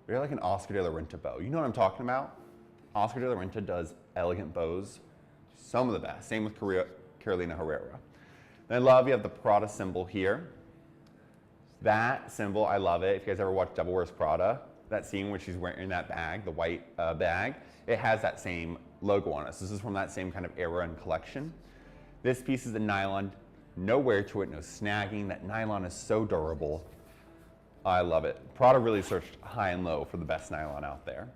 very like an Oscar de la Renta bow. You know what I'm talking about? Oscar de la Renta does elegant bows, some of the best. Same with Carolina Herrera. And I love you have the Prada symbol here. That symbol, I love it. If you guys ever watch Devil Wears Prada, that scene where she's wearing that bag, the white bag, it has that same logo on it. So this is from that same kind of era and collection. This piece is the nylon, no wear to it, no snagging. That nylon is so durable. I love it. Prada really searched high and low for the best nylon out there.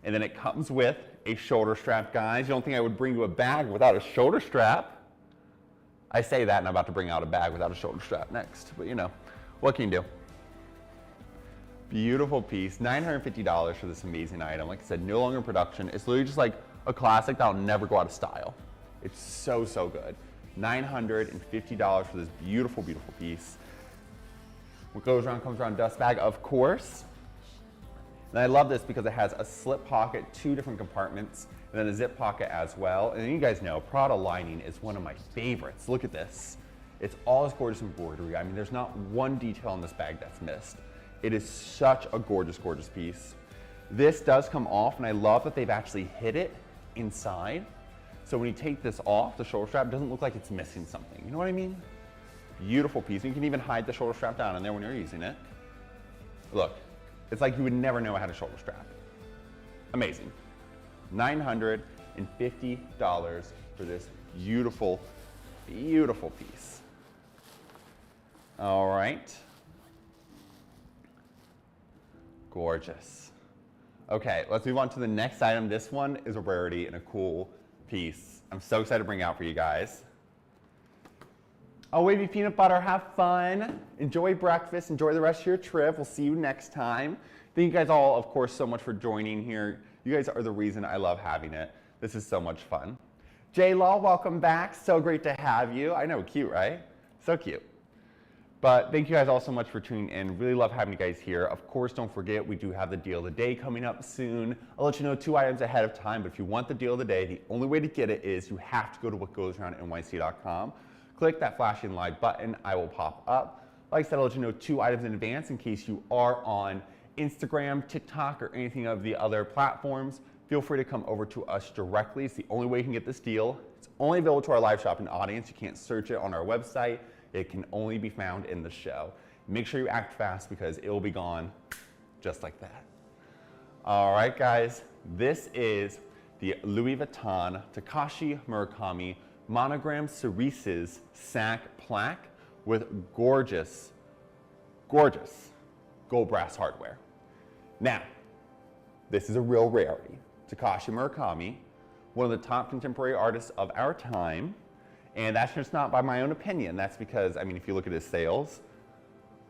And then it comes with a shoulder strap, guys. You don't think I would bring you a bag without a shoulder strap? I say that and I'm about to bring out a bag without a shoulder strap next, but you know, what can you do? Beautiful piece, $950 for this amazing item. Like I said, no longer in production. It's literally just like a classic that'll never go out of style. It's so, so good. $950 for this beautiful, beautiful piece. What goes around comes around dust bag, of course. And I love this because it has a slip pocket, 2 different compartments, and then a zip pocket as well. And you guys know, Prada lining is one of my favorites. Look at this. It's all this gorgeous embroidery. I mean, there's not one detail in this bag that's missed. It is such a gorgeous, gorgeous piece. This does come off, and I love that they've actually hid it inside. So when you take this off, the shoulder strap doesn't look like it's missing something. You know what I mean? Beautiful piece. You can even hide the shoulder strap down in there when you're using it. Look, it's like you would never know I had a shoulder strap. Amazing. $950 for this beautiful, beautiful piece. All right. Gorgeous. Okay, let's move on to the next item. This one is a rarity and a cool piece. I'm so excited to bring it out for you guys. Oh, wavy peanut butter, have fun. Enjoy breakfast, enjoy the rest of your trip. We'll see you next time. Thank you guys all, of course, so much for joining here. You guys are the reason I love having it. This is so much fun. J-Law, welcome back. So great to have you. I know, cute, right? So cute. But thank you guys all so much for tuning in. Really love having you guys here. Of course, don't forget, we do have the deal of the day coming up soon. I'll let you know 2 items ahead of time, but if you want the deal of the day, the only way to get it is you have to go to whatgoesaroundnyc.com. Click that flashing light button, I will pop up. Like I said, I'll let you know 2 items in advance in case you are on Instagram, TikTok, or anything of the other platforms. Feel free to come over to us directly. It's the only way you can get this deal. It's only available to our live shopping audience. You can't search it on our website. It can only be found in the show. Make sure you act fast because it will be gone just like that. All right, guys, this is the Louis Vuitton Takashi Murakami Monogram Cerises Sac Plaque with gorgeous, gorgeous gold brass hardware. Now, this is a real rarity. Takashi Murakami, one of the top contemporary artists of our time, and that's just not by my own opinion. That's because, I mean, if you look at his sales,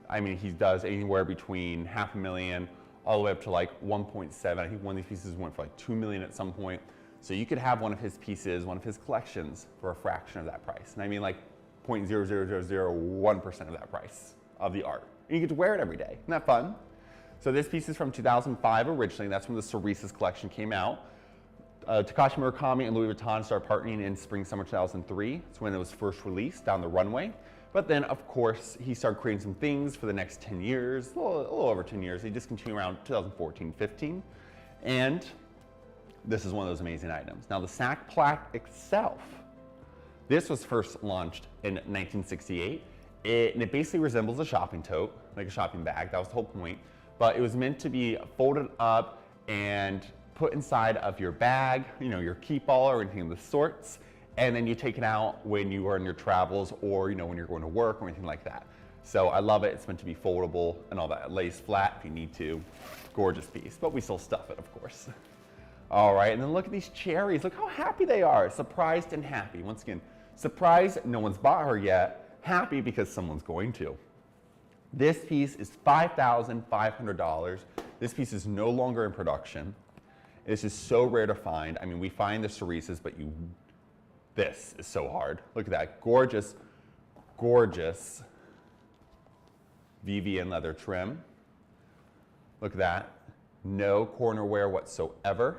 I mean, he does anywhere between $500,000 all the way up to like 1.7. I think one of these pieces went for like 2 million at some point. So you could have one of his pieces, one of his collections for a fraction of that price. And I mean like 0.00001% of that price of the art. And you get to wear it every day. Isn't that fun? So this piece is from 2005 originally. That's when the Cerises collection came out. Takashi Murakami and Louis Vuitton started partnering in spring, summer 2003. That's when it was first released down the runway. But then, of course, he started creating some things for the next 10 years, a little over 10 years. He discontinued around 2014, 15. And this is one of those amazing items. Now, the sac plaque itself, this was first launched in 1968. And it basically resembles a shopping tote, like a shopping bag. That was the whole point. But it was meant to be folded up and put inside of your bag, you know, your keep ball or anything of the sorts. And then you take it out when you are in your travels or, you know, when you're going to work or anything like that. So I love it. It's meant to be foldable and all that. It lays flat if you need to. Gorgeous piece, but we still stuff it, of course. All right, and then look at these cherries. Look how happy they are. Surprised and happy. Once again, surprised no one's bought her yet. Happy because someone's going to. This piece is $5,500. This piece is no longer in production. It's just so rare to find. I mean, we find the Cerises, but this is so hard. Look at that, gorgeous, gorgeous VVN leather trim. Look at that, no corner wear whatsoever.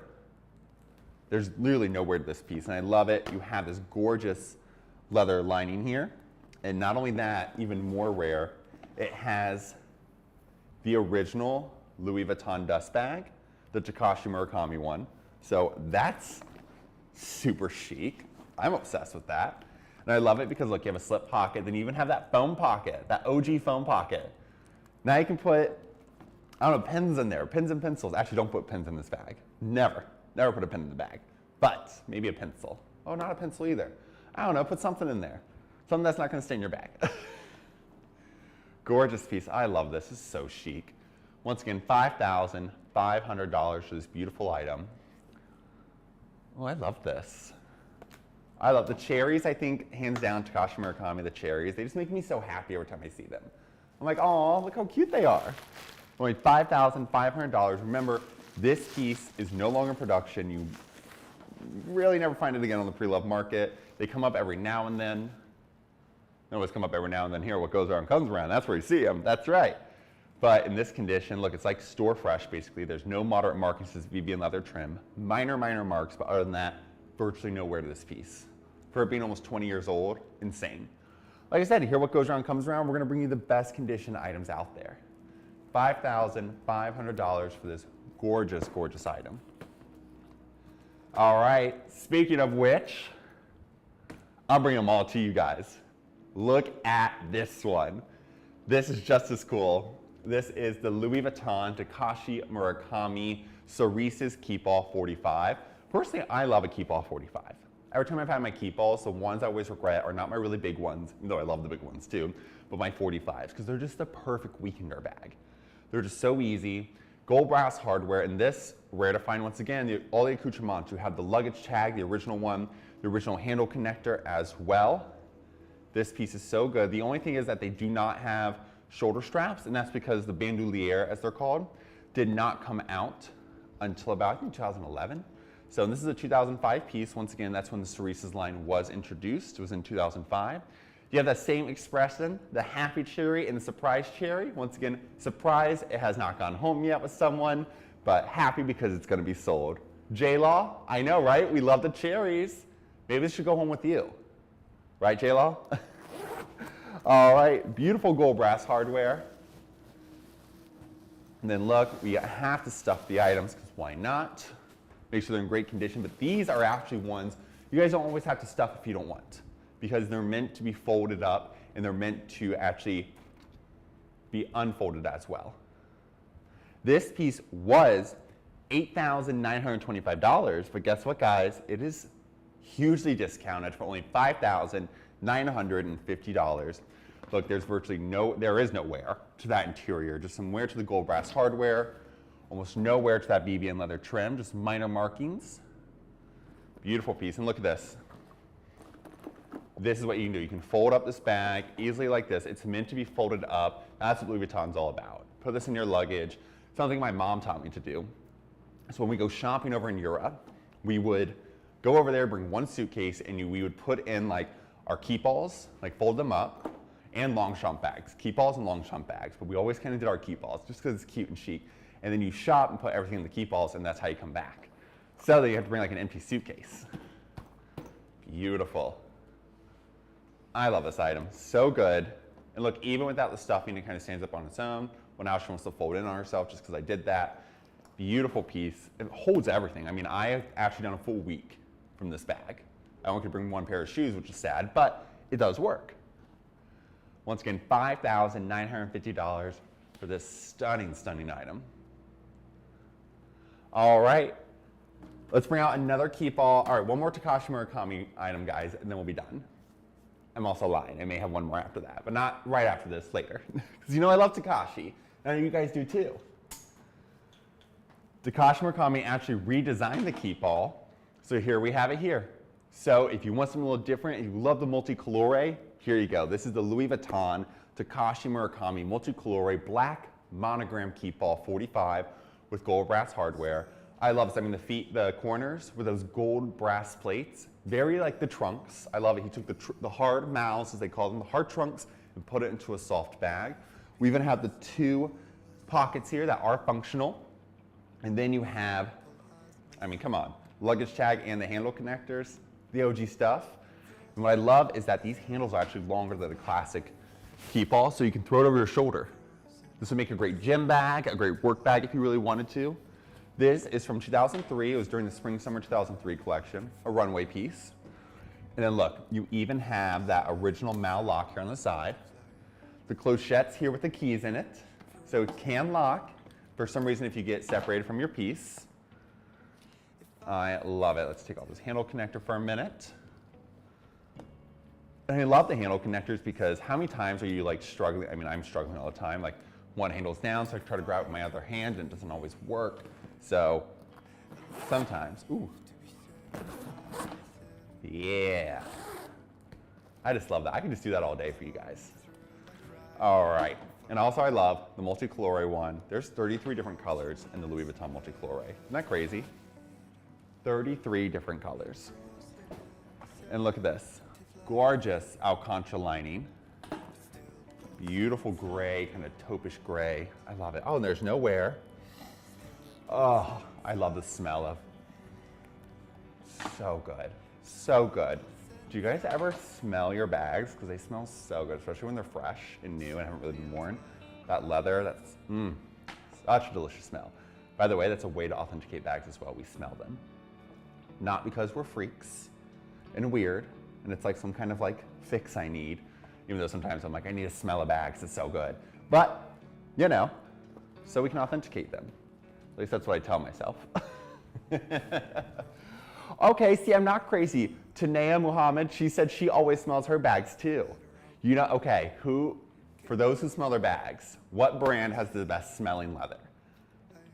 There's literally no wear to this piece, and I love it. You have this gorgeous leather lining here. And not only that, even more rare, it has the original Louis Vuitton dust bag, the Takashi Murakami one. So that's super chic. I'm obsessed with that. And I love it because look, you have a slip pocket, then you even have that foam pocket, that OG foam pocket. Now you can put, I don't know, pens in there, pens and pencils. Actually, don't put pens in this bag. Never put a pen in the bag. But maybe a pencil. Oh, not a pencil either. I don't know, put something in there. Something that's not gonna stay in your bag. Gorgeous piece, I love this, this is so chic. Once again, $5,500 for this beautiful item. Oh, I love this. I love the cherries, I think, hands down, Takashi Murakami, the cherries. They just make me so happy every time I see them. I'm like, oh, look how cute they are. Only $5,500. Remember, this piece is no longer in production. You You really never find it again on the pre-loved market. They come up every now and then. They always come up every now and then here. What goes around comes around. That's where you see them. That's right. But in this condition, look, it's like store fresh basically. There's no moderate markings. This VBN leather trim. Minor marks, but other than that, virtually no wear to this piece. For it being almost 20 years old, insane. Like I said, here what goes around comes around. We're gonna bring you the best condition items out there. $5,500 for this gorgeous, gorgeous item. All right, speaking of which, I'll bring them all to you guys. Look at this one. This is just as cool. This is the Louis Vuitton Takashi Murakami Cerises Keepall 45. Personally, I love a Keepall 45. Every time I've had my Keepalls, the ones I always regret are not my really big ones, even though I love the big ones too, but my 45s, because they're just the perfect weekender bag. They're just so easy. Gold brass hardware, and this, rare to find once again, all the accoutrements. You have the luggage tag, the original one, the original handle connector as well. This piece is so good. The only thing is that they do not have shoulder straps, and that's because the bandouliere, as they're called, did not come out until about, I think, 2011. So this is a 2005 piece. Once again, that's when the Cerises line was introduced. It was in 2005. You have that same expression, the happy cherry and the surprise cherry. Once again, surprise, it has not gone home yet with someone, but happy because it's gonna be sold. J-Law, I know, right? We love the cherries. Maybe this should go home with you. Right, J-Law? All right, beautiful gold brass hardware. And then look, we have to stuff the items, because why not? Make sure they're in great condition, but these are actually ones you guys don't always have to stuff if you don't want, because they're meant to be folded up and they're meant to actually be unfolded as well. This piece was $8,925, but guess what, guys? It is hugely discounted for only $5,950. Look, there is no wear to that interior, just some wear to the gold brass hardware, almost no wear to that BBN leather trim, just minor markings. Beautiful piece, and look at this. This is what you can do. You can fold up this bag easily like this. It's meant to be folded up. That's what Louis Vuitton's all about. Put this in your luggage. Something my mom taught me to do. So when we go shopping over in Europe, we would go over there, bring one suitcase, and we would put in like our Keepalls, like fold them up, and Longchamp bags. Keepalls and Longchamp bags, but we always kind of did our Keepalls just because it's cute and chic. And then you shop and put everything in the Keepalls, and that's how you come back. So then you have to bring like an empty suitcase. Beautiful. I love this item, so good. And look, even without the stuffing, it kind of stands up on its own. Well, now she wants to fold in on herself just because I did that. Beautiful piece. It holds everything. I mean, I have actually done a full week from this bag. I only could bring one pair of shoes, which is sad, but it does work. Once again, $5,950 for this stunning, stunning item. All right, let's bring out another Keepall. All right, one more Takashi Murakami item, guys, and then we'll be done. I'm also lying. I may have one more after that, but not right after this, later. Because you know I love Takashi. I know you guys do too. Takashi Murakami actually redesigned the Keepall. So here we have it here. So if you want something a little different, if you love the multicolore, here you go. This is the Louis Vuitton Takashi Murakami multicolore black monogram Keepall 45 with gold brass hardware. I love this. I mean, the corners with those gold brass plates, very like the trunks. I love it. He took the hard mouths, as they call them, the hard trunks, and put it into a soft bag. We even have the two pockets here that are functional. And then you have, I mean, come on, luggage tag and the handle connectors, the OG stuff. And what I love is that these handles are actually longer than a classic Keepall, so you can throw it over your shoulder. This would make a great gym bag, a great work bag if you really wanted to. This is from 2003. It was during the spring-summer 2003 collection, a runway piece. And then look, you even have that original Mal lock here on the side. The clochettes here with the keys in it. So it can lock for some reason if you get separated from your piece. I love it. Let's take off this handle connector for a minute. And I love the handle connectors because how many times are you like struggling? I mean, I'm struggling all the time. Like one handle's down, so I try to grab it with my other hand and it doesn't always work. So sometimes, ooh. Yeah. I just love that. I can just do that all day for you guys. All right. And also I love the multicolore one. There's 33 different colors in the Louis Vuitton multicolore. Isn't that crazy? 33 different colors. And look at this, gorgeous Alcantara lining. Beautiful gray, kind of taupish gray. I love it. Oh, and there's no wear. Oh, I love the smell of. So good, so good. Do you guys ever smell your bags? Because they smell so good, especially when they're fresh and new and haven't really been worn. That leather, that's such a delicious smell. By the way, that's a way to authenticate bags as well. We smell them. Not because we're freaks and weird, and it's like some kind of like fix I need, even though sometimes I'm like, I need to smell a bag because it's so good. But, you know, so we can authenticate them. At least that's what I tell myself. Okay, see, I'm not crazy. Tanea Muhammad, she said she always smells her bags too. You know, okay, for those who smell their bags, what brand has the best smelling leather?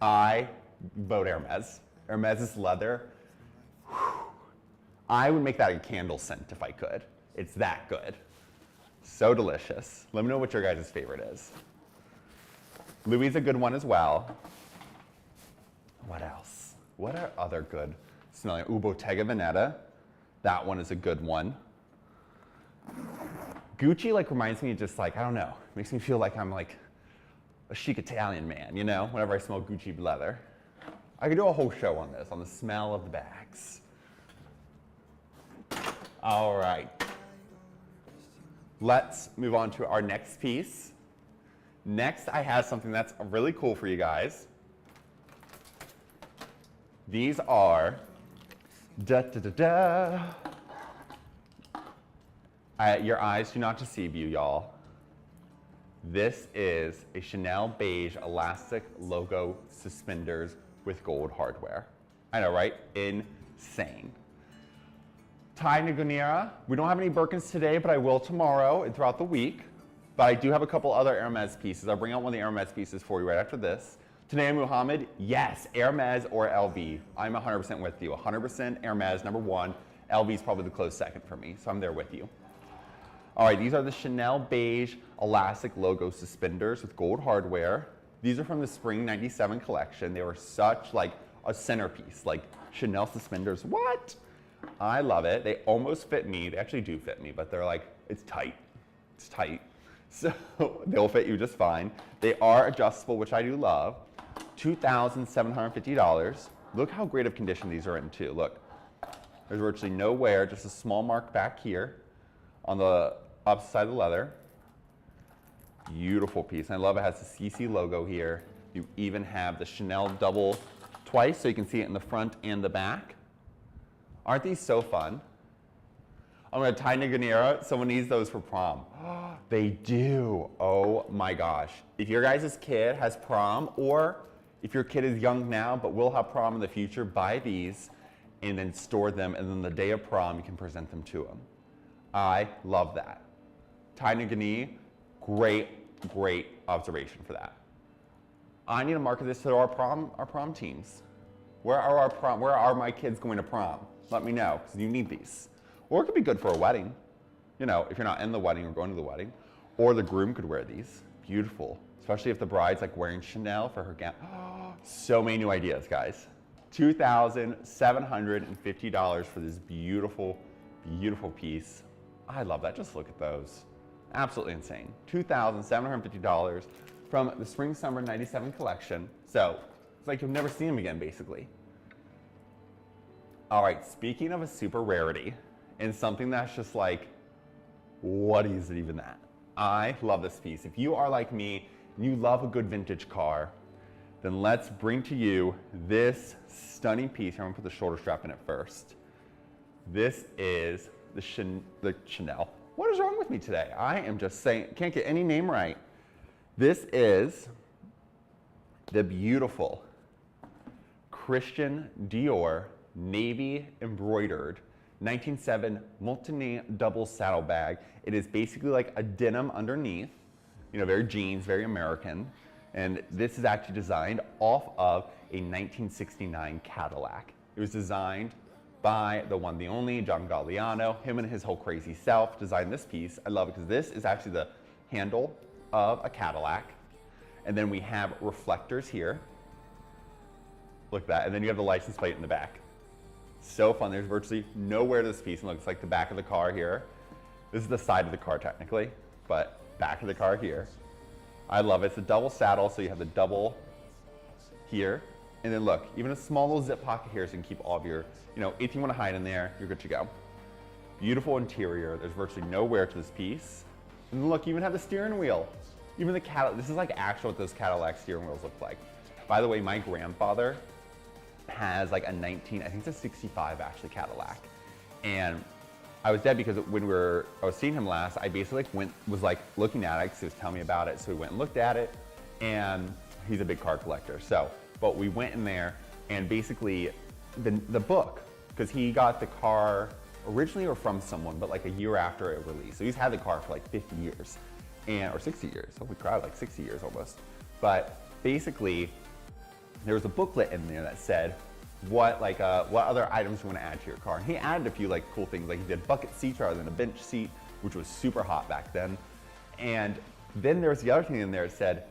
I vote Hermès. Hermès' leather, I would make that a candle scent if I could. It's that good. So delicious. Let me know what your guys' favorite is. Louis is a good one as well. What else? What are other good smelling? Ooh, Bottega Veneta. That one is a good one. Gucci like reminds me of just like, I don't know, makes me feel like I'm like a chic Italian man, you know, whenever I smell Gucci leather. I could do a whole show on this, on the smell of the bags. All right. Let's move on to our next piece. Next, I have something that's really cool for you guys. These are, your eyes do not deceive you, y'all. This is a Chanel beige elastic logo suspenders with gold hardware. I know, right? Insane. Tie Nigonera. We don't have any Birkins today, but I will tomorrow and throughout the week. But I do have a couple other Hermès pieces. I'll bring out one of the Hermès pieces for you right after this. Tanea Muhammad, yes, Hermès or LV. I'm 100% with you. 100% Hermès, number one. LV is probably the close second for me, so I'm there with you. All right, these are the Chanel beige elastic logo suspenders with gold hardware. These are from the spring '97 collection. They were such like a centerpiece, like Chanel suspenders. What? I love it. They almost fit me. They actually do fit me, but they're like, it's tight. It's tight. So they'll fit you just fine. They are adjustable, which I do love. $2,750. Look how great of condition these are in too. Look, there's virtually no wear, just a small mark back here on the opposite side of the leather. Beautiful piece. And I love it has the CC logo here. You even have the Chanel double twice, so you can see it in the front and the back. Aren't these so fun? I'm gonna tie Nigonera. Someone needs those for prom. They do. Oh my gosh. If your guys' kid has prom, or if your kid is young now but will have prom in the future, buy these and then store them, and then the day of prom you can present them to them. I love that. Tie Nigonera, great observation for that. I need to market this to our prom teams. Where are my kids going to prom? Let me know, because you need these. Or it could be good for a wedding. You know, if you're not in the wedding or going to the wedding. Or the groom could wear these. Beautiful. Especially if the bride's like wearing Chanel for her gown. So many new ideas, guys. $2,750 for this beautiful, beautiful piece. I love that. Just look at those. Absolutely insane. $2,750 from the spring summer '97 collection. So it's like you'll never see them again, basically. All right, speaking of a super rarity and something that's just like, what is it even that? I love this piece. If you are like me and you love a good vintage car, then let's bring to you this stunning piece. I'm gonna put the shoulder strap in it first. This is the Chanel. What is wrong with me today? I am just saying, can't get any name right. This is the beautiful Christian Dior navy embroidered 1907 Montagne double saddlebag. It is basically like a denim underneath, you know, very jeans, very American. And this is actually designed off of a 1969 Cadillac. It was designed by the one, the only, John Galliano. Him and his whole crazy self designed this piece. I love it because this is actually the handle of a Cadillac. And then we have reflectors here. Look at that. And then you have the license plate in the back. So fun. There's virtually nowhere to this piece. It looks like the back of the car here. This is the side of the car technically, but back of the car here. I love it. It's a double saddle, so you have the double here. And then look, even a small little zip pocket here so you can keep all of your, if you want to hide in there, you're good to go. Beautiful interior. There's virtually no wear to this piece. And then look, you even have the steering wheel. Even the Cadillac, this is like actual what those Cadillac steering wheels look like. By the way, my grandfather has like a I think it's a 65 actually Cadillac. And I was dead because when I was seeing him last, I basically was like looking at it because he was telling me about it. So we went and looked at it, and he's a big car collector. But we went in there and basically the book, because he got the car originally or from someone, but like a year after it released. So he's had the car for like 50 years. Or 60 years, holy crap, like 60 years almost. But basically, there was a booklet in there that said what other items you want to add to your car. And he added a few like cool things, like he did bucket seats rather than a bench seat, which was super hot back then. And then there was the other thing in there that said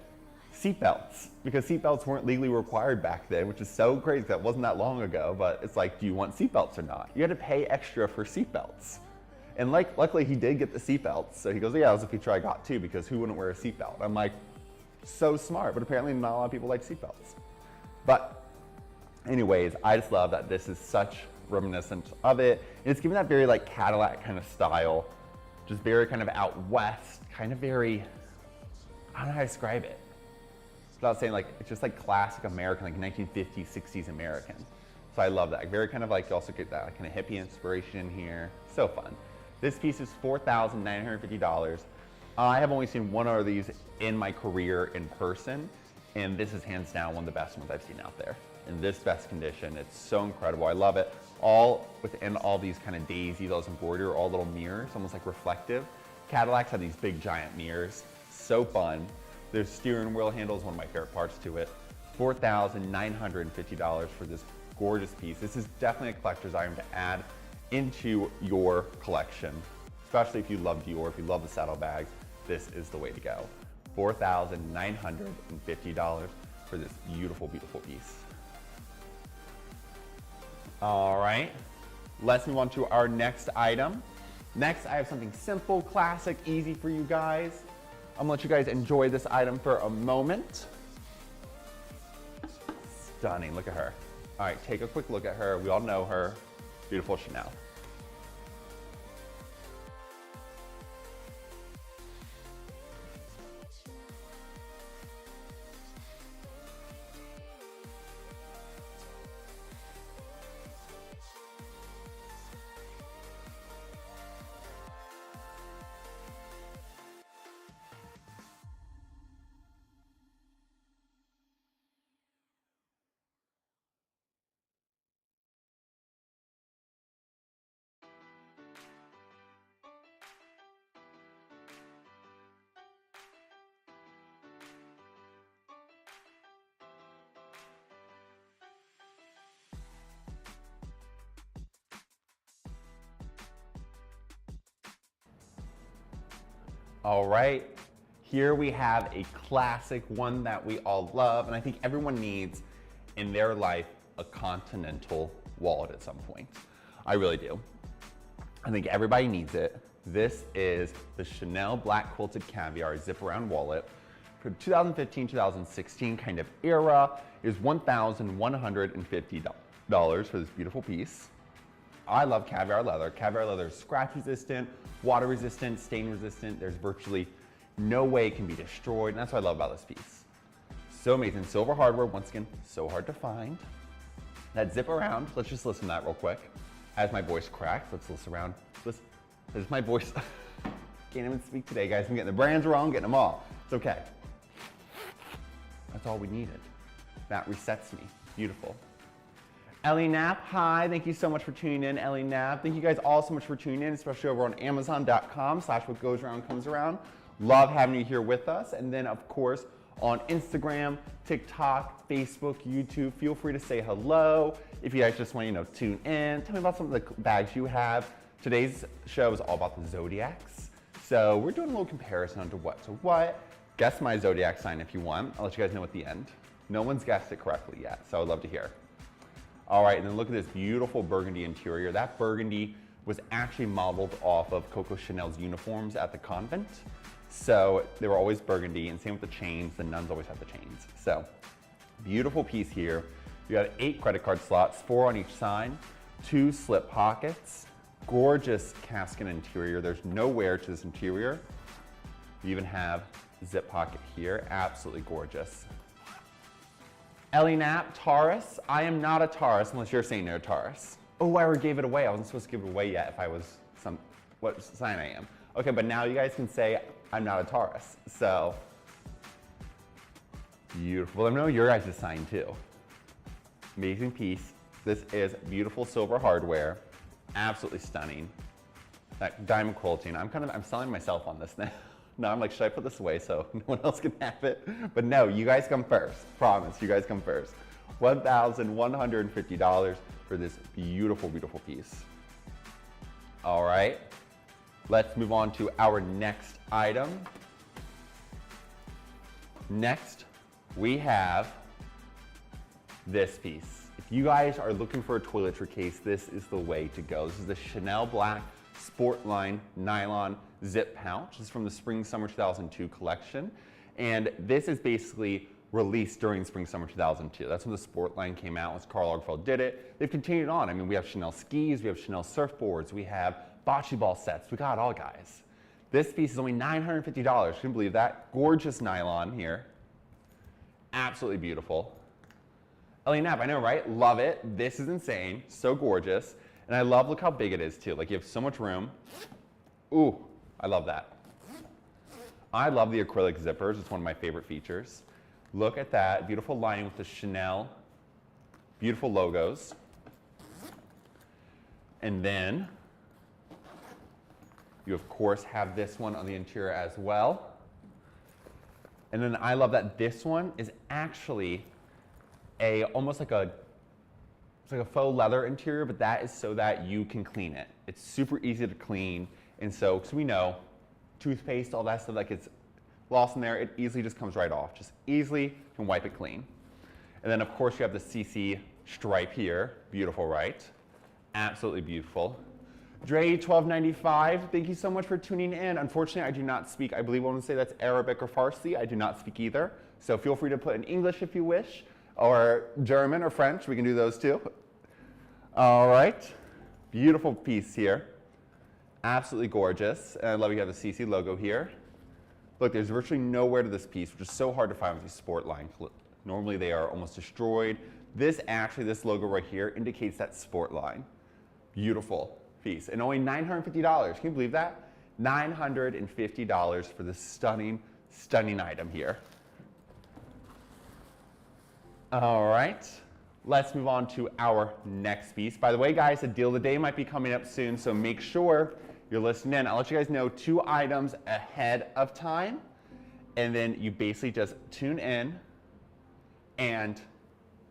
seat belts, because seat belts weren't legally required back then, which is so crazy. That wasn't that long ago, but it's like, do you want seat belts or not? You had to pay extra for seat belts. And luckily he did get the seatbelts. So he goes, yeah, that was a feature I got too, because who wouldn't wear a seatbelt? I'm like, so smart, but apparently not a lot of people like seatbelts. But anyways, I just love that this is such reminiscent of it. And it's giving that very like Cadillac kind of style, just very kind of out west, kind of very, I don't know how to describe it. Without saying like, it's just like classic American, like 1950s, 60s American. So I love that. Very kind of like, you also get that kind of hippie inspiration in here. So fun. This piece is $4,950. I have only seen one of these in my career in person, and this is hands down one of the best ones I've seen out there. In this best condition, it's so incredible. I love it. All within all these kind of daisies, all this embroidery, all little mirrors, almost like reflective. Cadillacs have these big giant mirrors. So fun. There's steering wheel handles, one of my favorite parts to it. $4,950 for this gorgeous piece. This is definitely a collector's item to add into your collection, especially if you love Dior, if you love the saddlebags. This is the way to go. $4,950 for this beautiful, beautiful piece. All right, let's move on to our next item. Next, I have something simple, classic, easy for you guys. I'm gonna let you guys enjoy this item for a moment. Stunning, look at her. All right, take a quick look at her. We all know her. Beautiful Chanel. All right, here we have a classic one that we all love, and I think everyone needs in their life a continental wallet at some point. I really do. I think everybody needs it. This is the Chanel Black Quilted Caviar Zip Around Wallet for 2015-2016 kind of era. It is $1,150 for this beautiful piece. I love caviar leather. Caviar leather is scratch resistant, water resistant, stain resistant. There's virtually no way it can be destroyed, and that's what I love about this piece. So amazing. Silver hardware, once again, so hard to find. That zip around, let's just listen to that real quick. As my voice cracks, let's listen around. Listen, this is my voice. Can't even speak today, guys. I'm getting the brands wrong, getting them all. It's okay. That's all we needed. That resets me. Beautiful. Ellie Knapp, hi, thank you so much for tuning in, Ellie Knapp. Thank you guys all so much for tuning in, especially over on Amazon.com/whatgoesaroundcomesaround. Love having you here with us. And then of course, on Instagram, TikTok, Facebook, YouTube, feel free to say hello. If you guys just want to, tune in, tell me about some of the bags you have. Today's show is all about the Zodiacs. So we're doing a little comparison onto what to what. Guess my Zodiac sign if you want. I'll let you guys know at the end. No one's guessed it correctly yet, so I'd love to hear. All right, and then look at this beautiful burgundy interior. That burgundy was actually modeled off of Coco Chanel's uniforms at the convent. So they were always burgundy, and same with the chains. The nuns always have the chains. So beautiful piece here. You got 8 credit card slots, 4 on each side, 2 slip pockets, gorgeous casket interior. There's no wear to this interior. You even have zip pocket here, absolutely gorgeous. Ellie Knapp, Taurus. I am not a Taurus unless you're saying you're a Taurus. Oh, I already gave it away. I wasn't supposed to give it away yet if I was what sign I am. Okay, but now you guys can say I'm not a Taurus. So, beautiful. Let me know your guys' sign too. Amazing piece. This is beautiful silver hardware. Absolutely stunning. That diamond quilting. I'm selling myself on this now. No, I'm like, should I put this away so no one else can have it? But no, you guys come first. Promise, you guys come first. $1,150 for this beautiful, beautiful piece. All right, let's move on to our next item. Next, we have this piece. If you guys are looking for a toiletry case, this is the way to go. This is the Chanel Black Sportline Nylon Zip Pouch. This is from the Spring Summer 2002 collection. And this is basically released during Spring Summer 2002. That's when the Sportline came out, once Karl Lagerfeld did it. They've continued on. I mean, we have Chanel skis, we have Chanel surfboards, we have bocce ball sets. We got it all, guys. This piece is only $950. Can you believe that? Gorgeous nylon here. Absolutely beautiful. Ellie Knapp, I know, right? Love it. This is insane. So gorgeous. And I love, look how big it is too. Like you have so much room. Ooh, I love that. I love the acrylic zippers. It's one of my favorite features. Look at that. Beautiful lining with the Chanel. Beautiful logos. And then you of course have this one on the interior as well. And then I love that this one is actually almost like a faux leather interior, but that is so that you can clean it. It's super easy to clean. And so, because we know, toothpaste, all that stuff that gets lost in there, it easily just comes right off. Just easily can wipe it clean. And then of course you have the CC stripe here. Beautiful, right? Absolutely beautiful. Dre, $12.95. Thank you so much for tuning in. Unfortunately, I do not speak, I believe I want to say that's Arabic or Farsi. I do not speak either. So feel free to put in English if you wish, or German or French. We can do those too. All right. Beautiful piece here. Absolutely gorgeous. And I love you have the CC logo here. Look, there's virtually nowhere to this piece, which is so hard to find with these sport line. Normally they are almost destroyed. This logo right here indicates that sport line. Beautiful piece. And only $950. Can you believe that? $950 for this stunning, stunning item here. All right. Let's move on to our next piece. By the way, guys, the deal of the day might be coming up soon, so make sure you're listening in. I'll let you guys know 2 items ahead of time, and then you basically just tune in and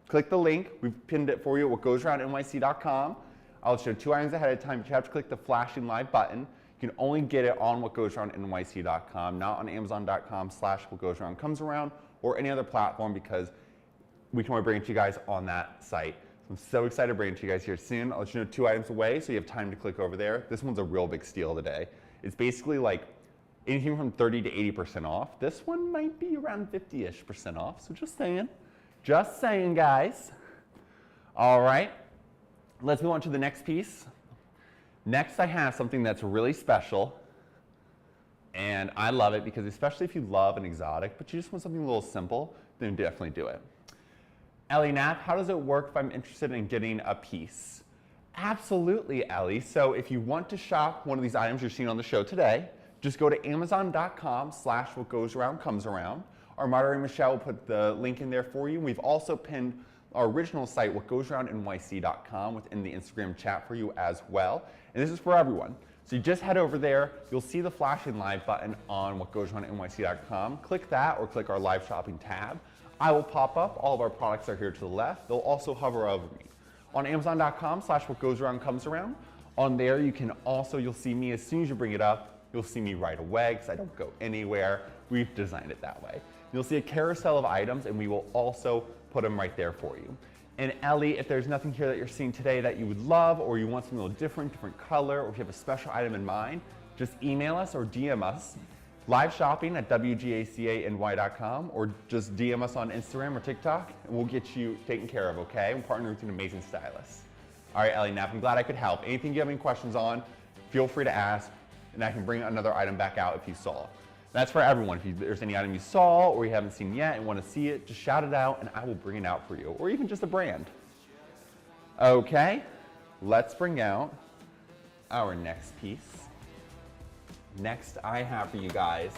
click the link. We've pinned it for you at whatgoesaroundnyc.com. I'll let you know 2 items ahead of time, but you have to click the flashing live button. You can only get it on whatgoesaroundnyc.com, not on amazon.com/whatgoesaroundcomesaround or any other platform, because we can only bring it to you guys on that site. So I'm so excited to bring it to you guys here soon. I'll let you know 2 items away, so you have time to click over there. This one's a real big steal of the day. It's basically like anything from 30 to 80% off. This one might be around 50-ish% off, so just saying. Just saying, guys. All right, let's move on to the next piece. Next, I have something that's really special, and I love it because especially if you love an exotic, but you just want something a little simple, then definitely do it. Ellie Knapp, how does it work if I'm interested in getting a piece? Absolutely, Ellie. So if you want to shop one of these items you're seeing on the show today, just go to amazon.com/whatgoesaroundcomesaround. Our moderator Michelle will put the link in there for you. We've also pinned our original site, whatgoesaroundnyc.com, within the Instagram chat for you as well. And this is for everyone. So you just head over there. You'll see the flashing live button on whatgoesaroundnyc.com. Click that or click our live shopping tab. I will pop up. All of our products are here to the left. They'll also hover over me. On amazon.com/whatgoesaroundcomesaround. On there, you'll see me as soon as you bring it up. You'll see me right away because I don't go anywhere. We've designed it that way. You'll see a carousel of items, and we will also put them right there for you. And Ellie, if there's nothing here that you're seeing today that you would love, or you want something a little different color, or if you have a special item in mind, just email us or DM us. Live shopping at WGACA.com, or just DM us on Instagram or TikTok, and we'll get you taken care of, okay? We're partnering with an amazing stylist. All right, Ellie, Knapp, I'm glad I could help. Anything you have any questions on, feel free to ask, and I can bring another item back out if you saw. That's for everyone. If there's any item you saw or you haven't seen yet and want to see it, just shout it out and I will bring it out for you, or even just a brand. Okay, let's bring out our next piece. Next, I have for you guys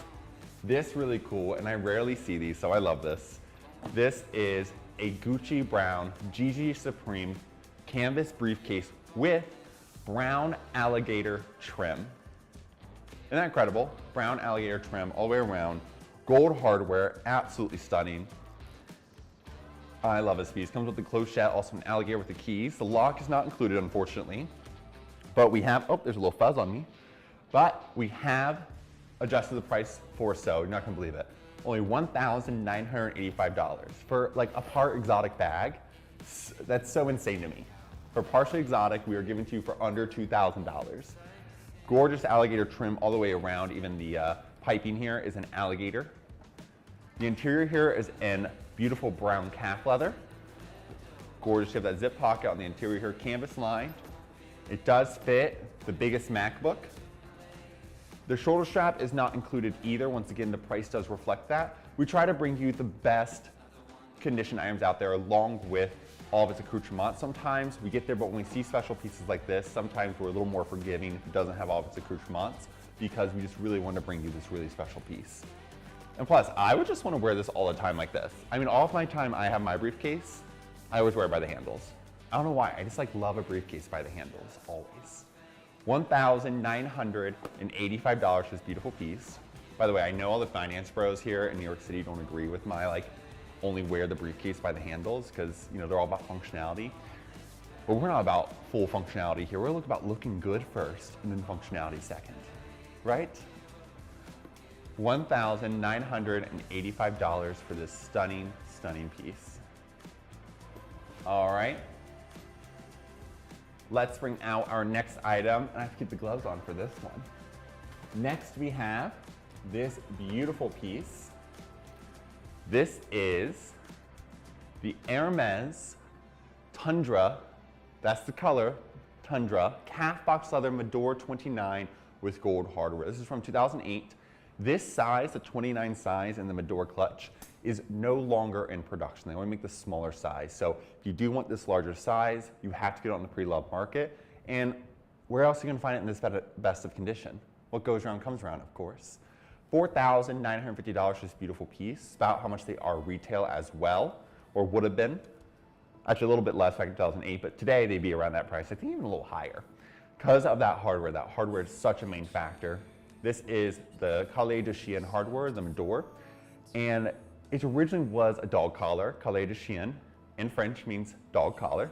this really cool, and I rarely see these, so I love this. This is a Gucci brown GG Supreme canvas briefcase with brown alligator trim. Isn't that incredible? Brown alligator trim all the way around, gold hardware, absolutely stunning. I love this piece. Comes with the clochette, also an alligator with the keys. The lock is not included, unfortunately, but we have, oh, there's a little fuzz on me. But we have adjusted the price for so, you're not gonna believe it. Only $1,985 for like a part exotic bag. That's so insane to me. For partially exotic, we are giving to you for under $2,000. Gorgeous alligator trim all the way around. Even the piping here is an alligator. The interior here is in beautiful brown calf leather. Gorgeous. You have that zip pocket on the interior here, canvas lined. It does fit the biggest MacBook. The shoulder strap is not included either. Once again, the price does reflect that. We try to bring you the best condition items out there along with all of its accoutrements. Sometimes we get there, but when we see special pieces like this, sometimes we're a little more forgiving if it doesn't have all of its accoutrements, because we just really want to bring you this really special piece. And plus, I would just want to wear this all the time like this. I mean, all of my time I have my briefcase, I always wear it by the handles. I don't know why, I just like love a briefcase by the handles, always. $1,985 for this beautiful piece. By the way, I know all the finance bros here in New York City don't agree with my like only wear the briefcase by the handles, because you know they're all about functionality. But we're not about full functionality here. We're about looking good first and then functionality second, right? $1,985 for this stunning, stunning piece. All right. Let's bring out our next item. I have to keep the gloves on for this one. Next we have this beautiful piece. This is the Hermès Tundra, that's the color, Tundra, calf box leather Mador 29 with gold hardware. This is from 2008. This size, the 29 size in the Mador clutch, is no longer in production. They only make the smaller size. So if you do want this larger size, you have to get it on the pre-loved market. And where else are you gonna find it in this best of condition? What goes around comes around, of course. $4,950 for this beautiful piece, about how much they are retail as well, or would have been. Actually a little bit less back in 2008, but today they'd be around that price, I think even a little higher. Because of that hardware is such a main factor. This is the Collier de Chien hardware, the Mador, and it originally was a dog collar. Collier de Chien in French means dog collar.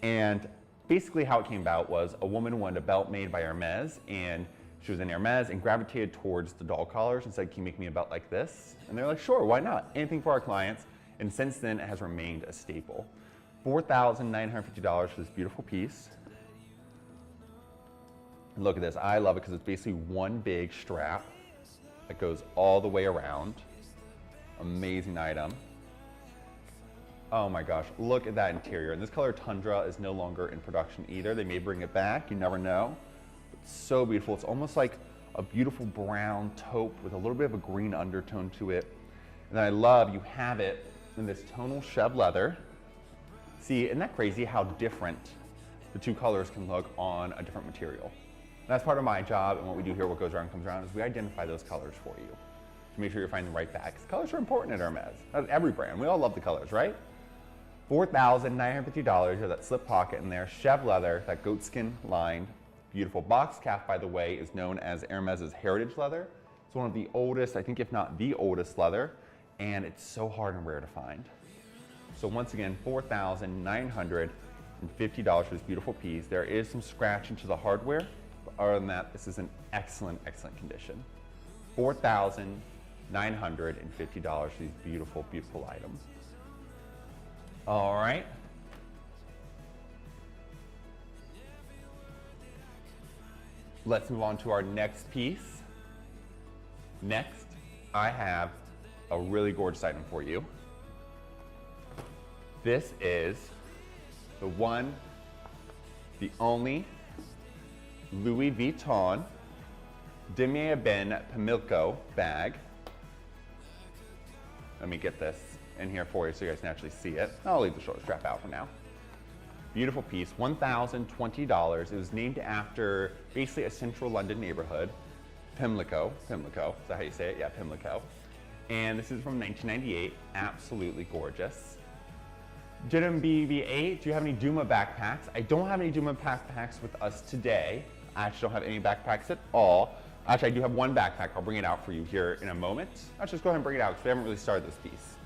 And basically how it came about was a woman wanted a belt made by Hermès, and she was in Hermès and gravitated towards the dog collars and said, can you make me a belt like this? And they're like, sure, why not? Anything for our clients. And since then, it has remained a staple. $4,950 for this beautiful piece. And look at this, I love it because it's basically one big strap that goes all the way around. Amazing item. Oh my gosh, look at that interior. And this color Tundra is no longer in production either. They may bring it back, you never know. It's so beautiful. It's almost like a beautiful brown taupe with a little bit of a green undertone to it. And I love you have it in this tonal chev leather. See, isn't that crazy how different the two colors can look on a different material? And that's part of my job, and what we do here, What Goes Around Comes Around, is we identify those colors for you to make sure you're finding the right bag. Because colors are important at Hermès, at every brand. We all love the colors, right? $4,950, you have that slip pocket in there, chev leather, that goatskin lined, beautiful box calf, by the way, is known as Hermès's heritage leather. It's one of the oldest, I think if not the oldest leather, and it's so hard and rare to find. So once again, $4,950 for this beautiful piece. There is some scratching to the hardware, but other than that, this is an excellent, excellent condition. $4,950 for these beautiful, beautiful items. All right, let's move on to our next piece. Next, I have a really gorgeous item for you. This is the one, the only Louis Vuitton Demier Ben Pimlico bag. Let me get this in here for you so you guys can actually see it. I'll leave the shoulder strap out for now. Beautiful piece, $1,020. It was named after basically a central London neighborhood, Pimlico. Pimlico, is that how you say it? Yeah, Pimlico. And this is from 1998, absolutely gorgeous. Gentlemen BB8, do you have any Duma backpacks? I don't have any Duma backpacks with us today. I actually don't have any backpacks at all. Actually, I do have one backpack. I'll bring it out for you here in a moment. I'll just go ahead and bring it out because we haven't really started this piece.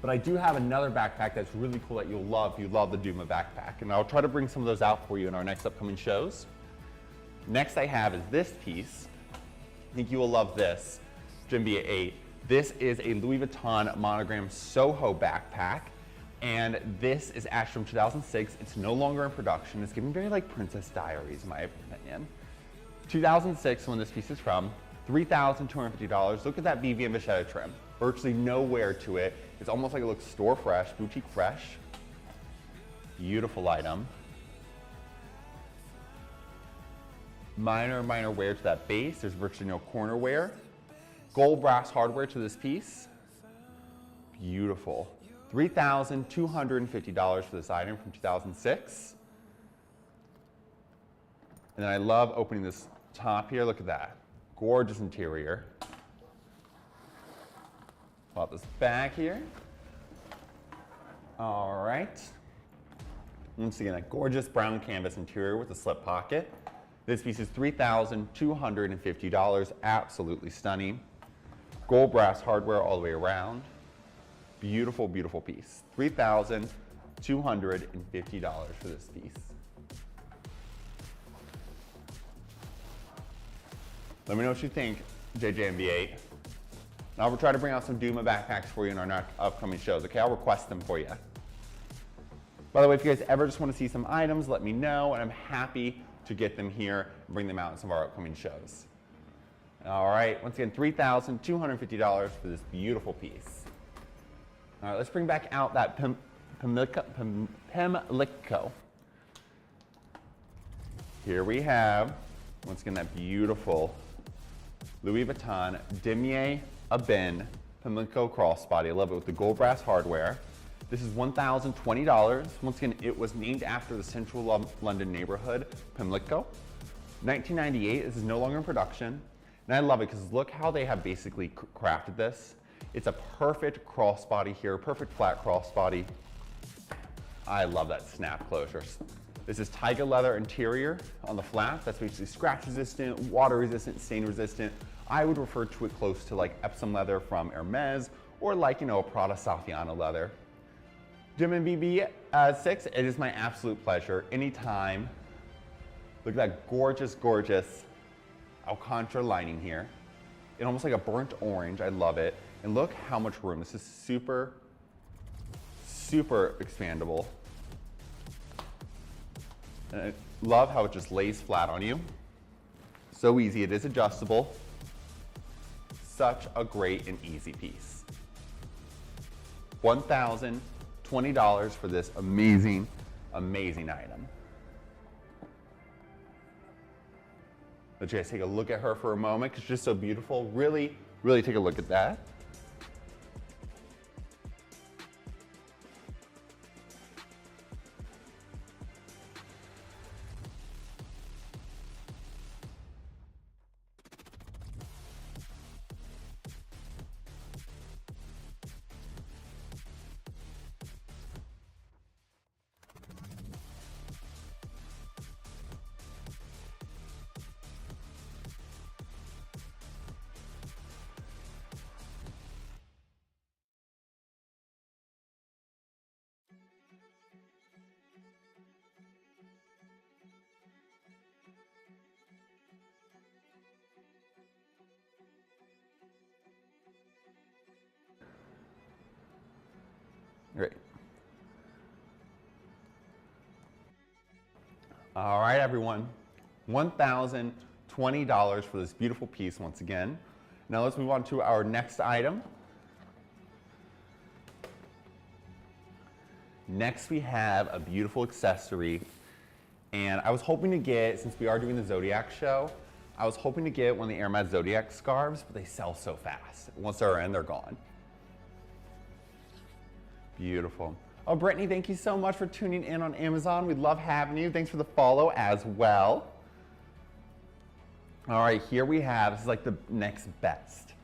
But I do have another backpack that's really cool that you'll love if you love the Duma backpack. And I'll try to bring some of those out for you in our next upcoming shows. Next I have is this piece. I think you will love this, Gembia 8. This is a Louis Vuitton monogram Soho backpack. And this is actually from 2006. It's no longer in production. It's giving very like Princess Diaries, in my opinion. 2006, when this piece is from, $3,250. Look at that BV and Vachetta trim. Virtually no wear to it. It's almost like it looks store fresh, boutique fresh. Beautiful item. Minor wear to that base. There's virtually no corner wear. Gold brass hardware to this piece. Beautiful. $3,250 for this item from 2006. And then I love opening this top here. Look at that. Gorgeous interior. Pull out this bag here. All right. Once again, a gorgeous brown canvas interior with a slip pocket. This piece is $3,250. Absolutely stunning. Gold brass hardware all the way around. Beautiful, beautiful piece. $3,250 for this piece. Let me know what you think, JJMB8. Now we'll try to bring out some Duma backpacks for you in our upcoming shows. Okay, I'll request them for you. By the way, if you guys ever just want to see some items, let me know, and I'm happy to get them here and bring them out in some of our upcoming shows. All right, once again, $3,250 for this beautiful piece. All right, let's bring back out that Pimlico. Here we have, once again, that beautiful Louis Vuitton Demier Ben Pimlico crossbody. I love it with the gold brass hardware. This is $1,020. Once again, it was named after the central London neighborhood, Pimlico. 1998, this is no longer in production. And I love it because look how they have basically crafted this. It's a perfect crossbody here, perfect flat crossbody. I love that snap closure. This is tiger leather interior on the flap. That's basically scratch resistant, water resistant, stain resistant. I would refer to it close to like Epsom leather from Hermès or like, you know, a Prada Saffiano leather. Gentlemen BB6, it is my absolute pleasure. Anytime. Look at that gorgeous, gorgeous Alcantara lining here. It's almost like a burnt orange. I love it. And look how much room. This is super, super expandable. And I love how it just lays flat on you. So easy. It is adjustable. Such a great and easy piece. $1,020 for this amazing, amazing item. Let you guys take a look at her for a moment because she's just so beautiful. Really, really take a look at that. Great. All right, everyone. $1,020 $20 for this beautiful piece once again. Now let's move on to our next item. Next we have a beautiful accessory, and I was hoping to get, since we are doing the Zodiac show, I was hoping to get one of the Hermès Zodiac scarves, but they sell so fast. Once they're in, they're gone. Beautiful. Oh, Brittany, thank you so much for tuning in on Amazon. We love having you. Thanks for the follow as well. All right, here we have, this is like the next best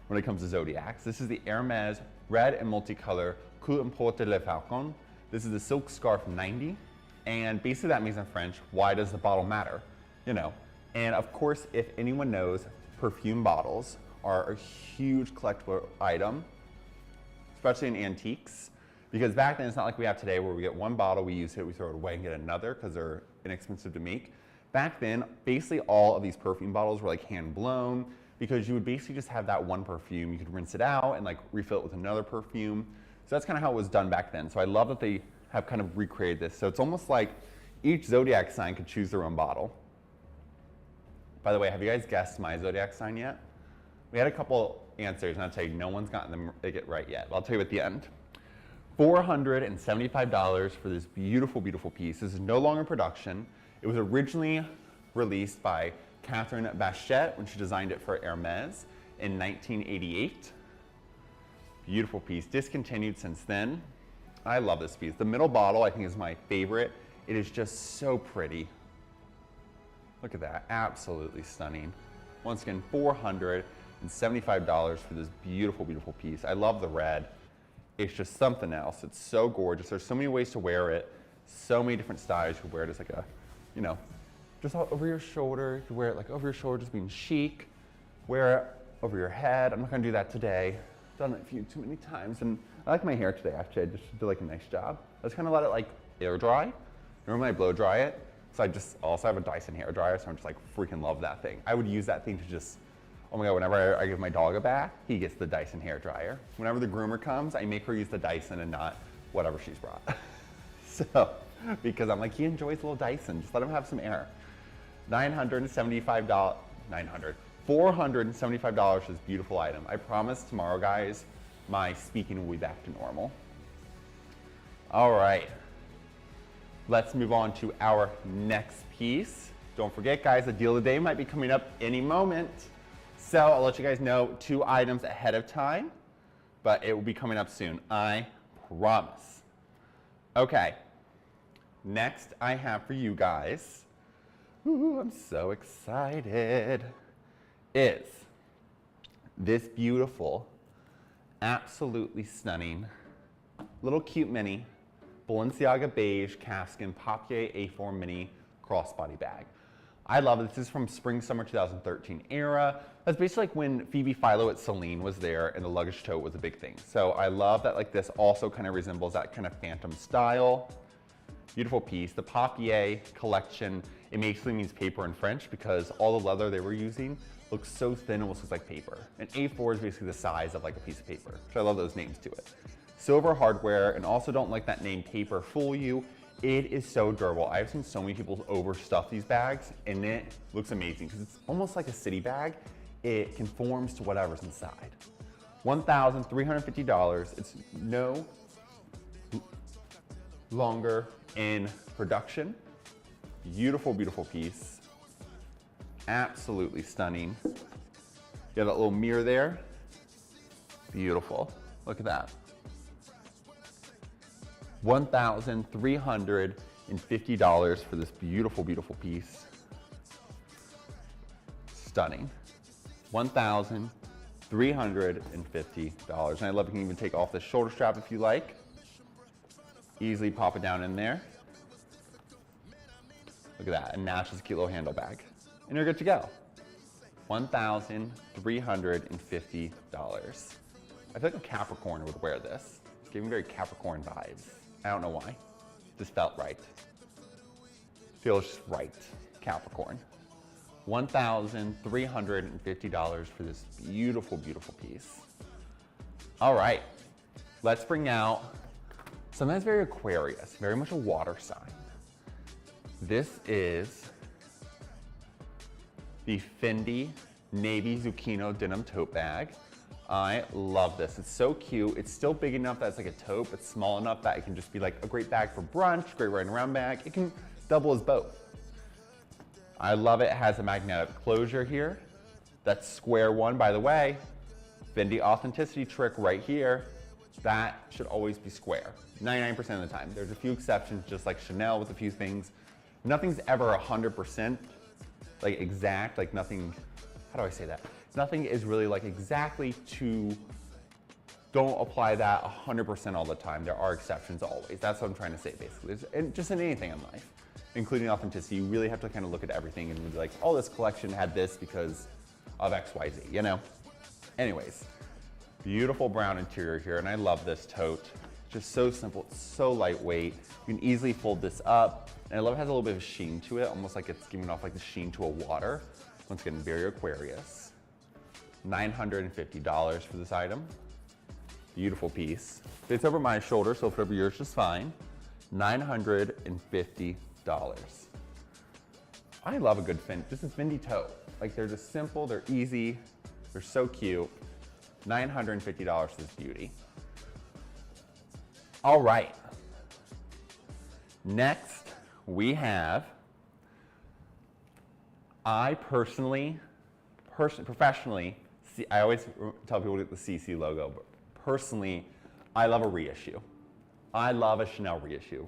when it comes to Zodiacs. This is the Hermès Red and Multicolor Coup Importe le Falcon. This is the silk scarf 90. And basically that means in French, why does the bottle matter? You know, and of course, if anyone knows, perfume bottles are a huge collectible item, especially in antiques. Because back then, it's not like we have today where we get one bottle, we use it, we throw it away and get another because they're inexpensive to make. Back then, basically all of these perfume bottles were like hand blown because you would basically just have that one perfume. You could rinse it out and like refill it with another perfume. So that's kind of how it was done back then. So I love that they have kind of recreated this. So it's almost like each Zodiac sign could choose their own bottle. By the way, have you guys guessed my Zodiac sign yet? We had a couple answers and I'll tell you, no one's gotten them right yet. But I'll tell you at the end. $475 for this beautiful, beautiful piece. This is no longer in production. It was originally released by Catherine Bachette when she designed it for Hermès in 1988. Beautiful piece, discontinued since then. I love this piece. The middle bottle I think is my favorite. It is just so pretty. Look at that, absolutely stunning. Once again, $475 for this beautiful, beautiful piece. I love the red. It's just something else. It's so gorgeous. There's so many ways to wear it. So many different styles. You could wear it as like a, you know, just all over your shoulder. You could wear it like over your shoulder, just being chic. Wear it over your head. I'm not gonna do that today. I've done it too many times. And I like my hair today, actually. I just did like a nice job. I just kind of let it like air dry. Normally I blow dry it. So I just also have a Dyson hair dryer, so I'm just like freaking love that thing. I would use that thing to just, oh my God, whenever I give my dog a bath, he gets the Dyson hair dryer. Whenever the groomer comes, I make her use the Dyson and not whatever she's brought. So, because I'm like, he enjoys a little Dyson, just let him have some air. $475 for this beautiful item. I promise tomorrow, guys, my speaking will be back to normal. All right, let's move on to our next piece. Don't forget, guys, the deal of the day might be coming up any moment. So I'll let you guys know 2 items ahead of time, but it will be coming up soon, I promise. Okay, next I have for you guys, ooh, I'm so excited, is this beautiful, absolutely stunning, little cute mini Balenciaga beige calfskin papier A4 mini crossbody bag. I love it. This is from spring summer 2013 era. That's basically like when Phoebe Philo at Celine was there and the luggage tote was a big thing. So I love that like this also kind of resembles that kind of phantom style. Beautiful piece. The papier collection, it basically means paper in French because all the leather they were using looks so thin, it almost looks like paper. And A4 is basically the size of like a piece of paper. So I love those names to it. Silver hardware, and also don't let that name paper fool you. It is so durable. I've seen so many people overstuff these bags and it looks amazing because it's almost like a city bag. It conforms to whatever's inside. $1,350. It's no longer in production. Beautiful, beautiful piece. Absolutely stunning. You have that little mirror there. Beautiful. Look at that. $1,350 for this beautiful, beautiful piece. Stunning. $1,350. And I love you can even take off the shoulder strap if you like. Easily pop it down in there. Look at that, and now it's just a cute little handle bag. And you're good to go. $1,350. I feel like a Capricorn would wear this. It's giving very Capricorn vibes. I don't know why. Just felt right. Feels just right. Capricorn. $1,350 for this beautiful, beautiful piece. All right, let's bring out something that's very Aquarius, very much a water sign. This is the Fendi Navy Zucchino denim tote bag. I love this. It's so cute. It's still big enough that it's like a tote, but small enough that it can just be like a great bag for brunch, great riding around bag. It can double as both. I love it. It has a magnetic closure here. That square one, by the way, Fendi authenticity trick right here. That should always be square, 99% of the time. There's a few exceptions, just like Chanel with a few things. Nothing's ever 100% like exact, like nothing, how do I say that? Nothing is really like exactly to, don't apply that 100% all the time. There are exceptions always. That's what I'm trying to say basically. And just in anything in life, including authenticity, you really have to kind of look at everything and be like, oh, this collection had this because of XYZ, you know? Anyways, beautiful brown interior here, and I love this tote. Just so simple, it's so lightweight. You can easily fold this up, and I love it has a little bit of sheen to it, almost like it's giving off like the sheen to a water. Once again, very Aquarius. $950 for this item. Beautiful piece. Fits over my shoulder, so it'll fit over yours just fine. $950. I love a good Fendi, just a Fendi tote. Like they're just simple, they're easy, they're so cute. $950 for this beauty. All right. Next, we have, I personally, professionally, I always tell people to get the CC logo, but personally, I love a reissue. I love a Chanel reissue.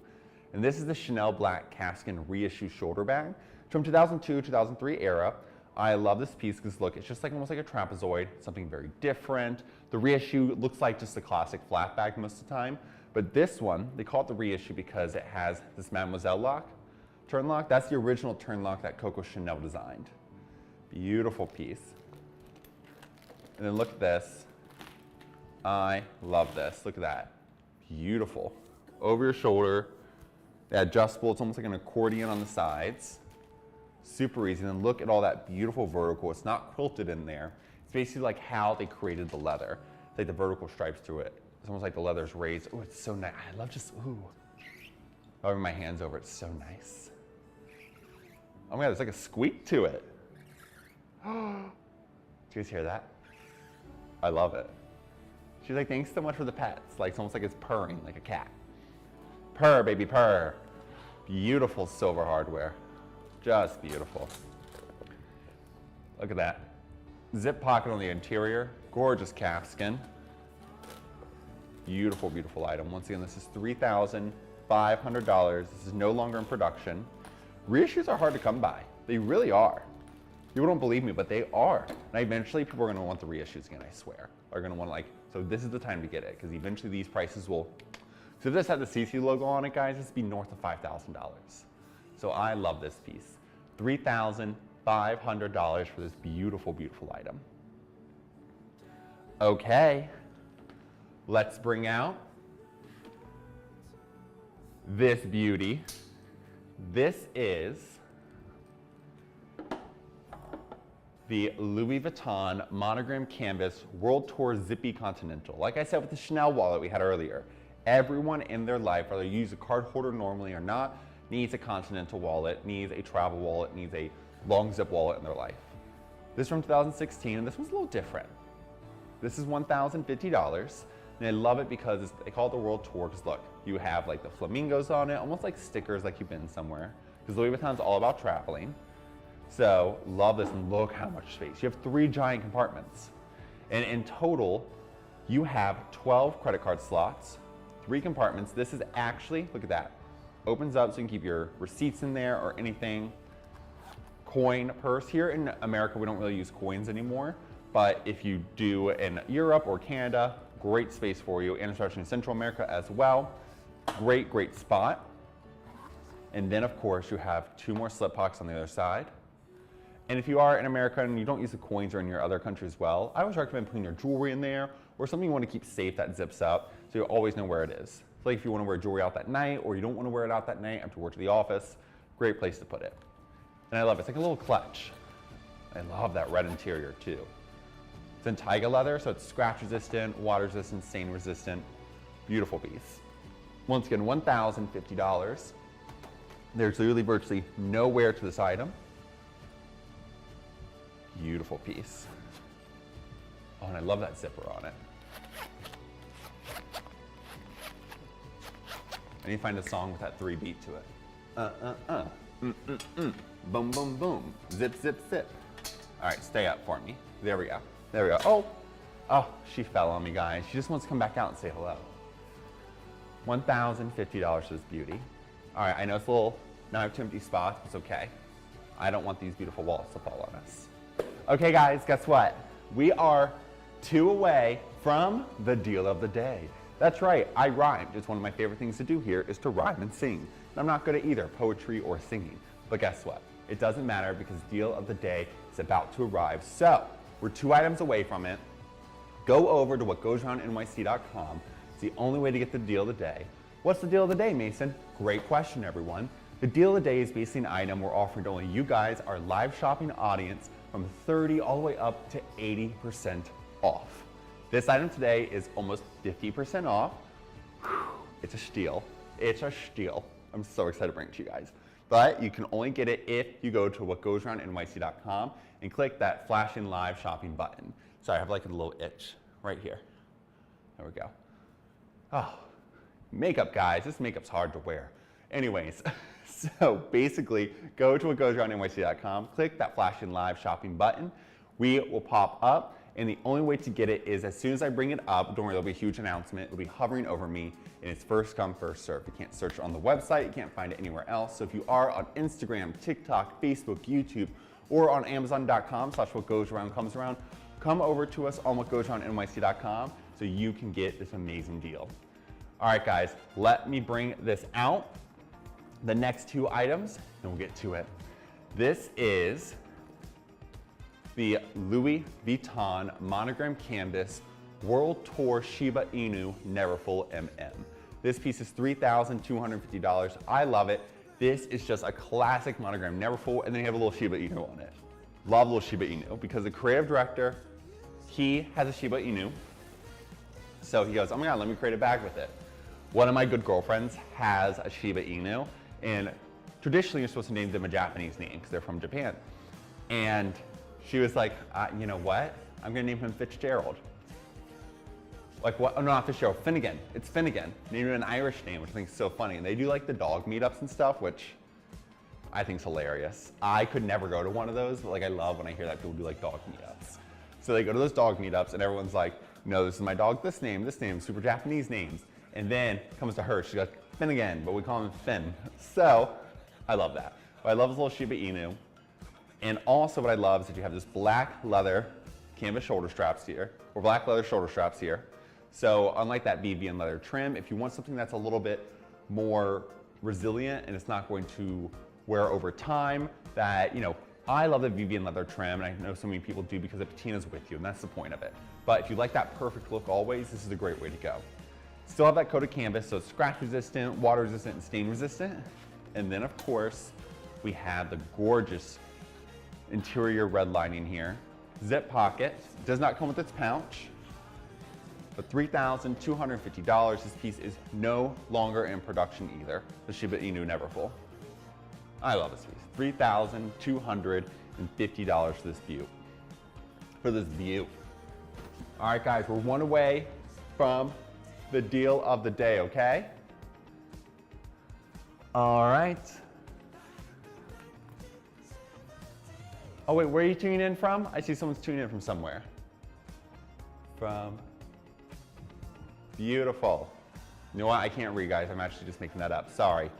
And this is the Chanel Black Caskin reissue shoulder bag from 2002, 2003 era. I love this piece because look, it's just like almost like a trapezoid, something very different. The reissue looks like just a classic flat bag most of the time, but this one, they call it the reissue because it has this Mademoiselle lock, turn lock. That's the original turn lock that Coco Chanel designed. Beautiful piece. And then look at this. I love this. Look at that. Beautiful. Over your shoulder, adjustable. It's almost like an accordion on the sides. Super easy. And then look at all that beautiful vertical. It's not quilted in there. It's basically like how they created the leather. It's like the vertical stripes through it. It's almost like the leather's raised. Oh, it's so nice. I love just, ooh. Rubbing my hands over, it's so nice. Oh my God, there's like a squeak to it. Do you guys hear that? I love it. She's like, thanks so much for the pets. Like, it's almost like it's purring like a cat. Purr, baby, purr. Beautiful silver hardware. Just beautiful. Look at that. Zip pocket on the interior. Gorgeous calfskin. Beautiful, beautiful item. Once again, this is $3,500. This is no longer in production. Reissues are hard to come by. They really are. People don't believe me, but they are. And eventually people are gonna want the reissues again, I swear. Are gonna want like, so this is the time to get it, because eventually these prices will, so if this had the CC logo on it, guys, this would be north of $5,000. So I love this piece. $3,500 for this beautiful, beautiful item. Okay, let's bring out this beauty. This is the Louis Vuitton monogram canvas World Tour Zippy Continental. Like I said with the Chanel wallet we had earlier, everyone in their life, whether you use a card holder normally or not, needs a Continental wallet, needs a travel wallet, needs a long zip wallet in their life. This is from 2016, and this one's a little different. This is $1,050, and I love it because they call it the World Tour, because look, you have like the flamingos on it, almost like stickers like you've been somewhere, because Louis Vuitton's all about traveling. So love this, and look how much space. You have 3 giant compartments. And in total, you have 12 credit card slots, 3 compartments. This is actually, look at that, opens up so you can keep your receipts in there or anything. Coin purse. Here in America, we don't really use coins anymore, but if you do in Europe or Canada, great space for you, and especially in Central America as well. Great, great spot. And then of course you have 2 more slip pockets on the other side. And if you are in America and you don't use the coins or in your other country as well, I always recommend putting your jewelry in there or something you want to keep safe that zips up so you always know where it is. So like if you want to wear jewelry out that night or you don't want to wear it out that night after work to the office, great place to put it. And I love it. It's like a little clutch. I love that red interior too. It's in Tiga leather, so it's scratch resistant, water resistant, stain resistant. Beautiful piece. Once again, $1,050. There's literally virtually no wear to this item. Beautiful piece. Oh, and I love that zipper on it. I need to find a song with that 3 beat to it. Boom, boom, boom. Zip, zip, zip. All right, stay up for me. There we go. There we go. Oh, she fell on me, guys. She just wants to come back out and say hello. $1,050 for this beauty. All right, I know it's a little, now I have 2 empty spots, but it's okay. I don't want these beautiful walls to fall on us. Okay, guys, guess what? We are 2 away from the deal of the day. That's right, I rhymed. It's one of my favorite things to do here is to rhyme and sing. And I'm not good at either poetry or singing. But guess what? It doesn't matter because deal of the day is about to arrive. So we're 2 items away from it. Go over to whatgoesaroundnyc.com. It's the only way to get the deal of the day. What's the deal of the day, Mason? Great question, everyone. The deal of the day is basically an item we're offering to only you guys, our live shopping audience, from 30 all the way up to 80% off. This item today is almost 50% off. It's a steal. It's a steal. I'm so excited to bring it to you guys. But you can only get it if you go to whatgoesaroundnyc.com and click that flashing live shopping button. Sorry, I have like a little itch right here. There we go. Oh, makeup, guys. This makeup's hard to wear. Anyways, so basically go to whatgoesaroundnyc.com, click that flashing live shopping button. We will pop up. And the only way to get it is as soon as I bring it up, don't worry, there'll be a huge announcement. It'll be hovering over me, and it's first come, first served. You can't search it on the website. You can't find it anywhere else. So if you are on Instagram, TikTok, Facebook, YouTube, or on Amazon.com/whatgoesaroundcomesaround, come over to us on whatgoesaroundnyc.com so you can get this amazing deal. All right, guys, let me bring this out. The next 2 items, and we'll get to it. This is the Louis Vuitton Monogram Canvas World Tour Shiba Inu Neverfull MM. This piece is $3,250. I love it. This is just a classic monogram Neverfull, and then you have a little Shiba Inu on it. Love little Shiba Inu because the creative director, he has a Shiba Inu. So he goes, oh my God, let me create a bag with it. One of my good girlfriends has a Shiba Inu, and traditionally you're supposed to name them a Japanese name because they're from Japan. And she was like, you know what? I'm gonna name him Fitzgerald. Like what? Oh, no, not Fitzgerald, Finnegan. It's Finnegan. Named him an Irish name, which I think is so funny. And they do like the dog meetups and stuff, which I think is hilarious. I could never go to one of those, but like I love when I hear that people do like dog meetups. So they go to those dog meetups and everyone's like, no, this is my dog, this name, super Japanese names. And then comes to her, she's like, Finnegan, but we call him Finn. So I love that. But I love this little Shiba Inu. And also what I love is that you have this black leather canvas shoulder straps here, or black leather shoulder straps here. So unlike that BV leather trim, if you want something that's a little bit more resilient and it's not going to wear over time, that, you know, I love the BV leather trim, and I know so many people do because the patina's with you, and that's the point of it. But if you like that perfect look always, this is a great way to go. Still have that coated canvas, so it's scratch resistant, water resistant, and stain resistant. And then of course, we have the gorgeous interior red lining here. Zip pocket, does not come with its pouch, but $3,250. This piece is no longer in production either. The Shiba Inu Neverfull. I love this piece. $3,250 for this beaut. All right, guys, we're 1 away from the deal of the day, okay? All right. Oh wait, where are you tuning in from? I see someone's tuning in from somewhere. Beautiful. You know what, I can't read, guys. I'm actually just making that up. Sorry.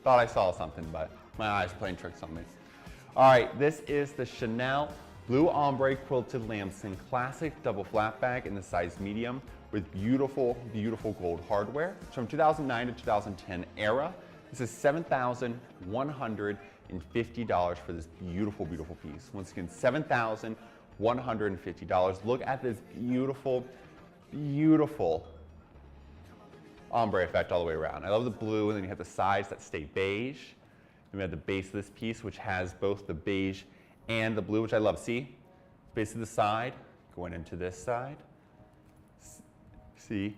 Thought I saw something, but my eyes are playing tricks on me. All right, this is the Chanel Blue Ombre Quilted Lambskin Classic Double Flat Bag in the size medium with beautiful, beautiful gold hardware. It's from 2009 to 2010 era. This is $7,150 for this beautiful, beautiful piece. Once again, $7,150. Look at this beautiful, beautiful ombre effect all the way around. I love the blue, and then you have the sides that stay beige. And we have the base of this piece, which has both the beige and the blue, which I love. See? Base of the side, going into this side. See?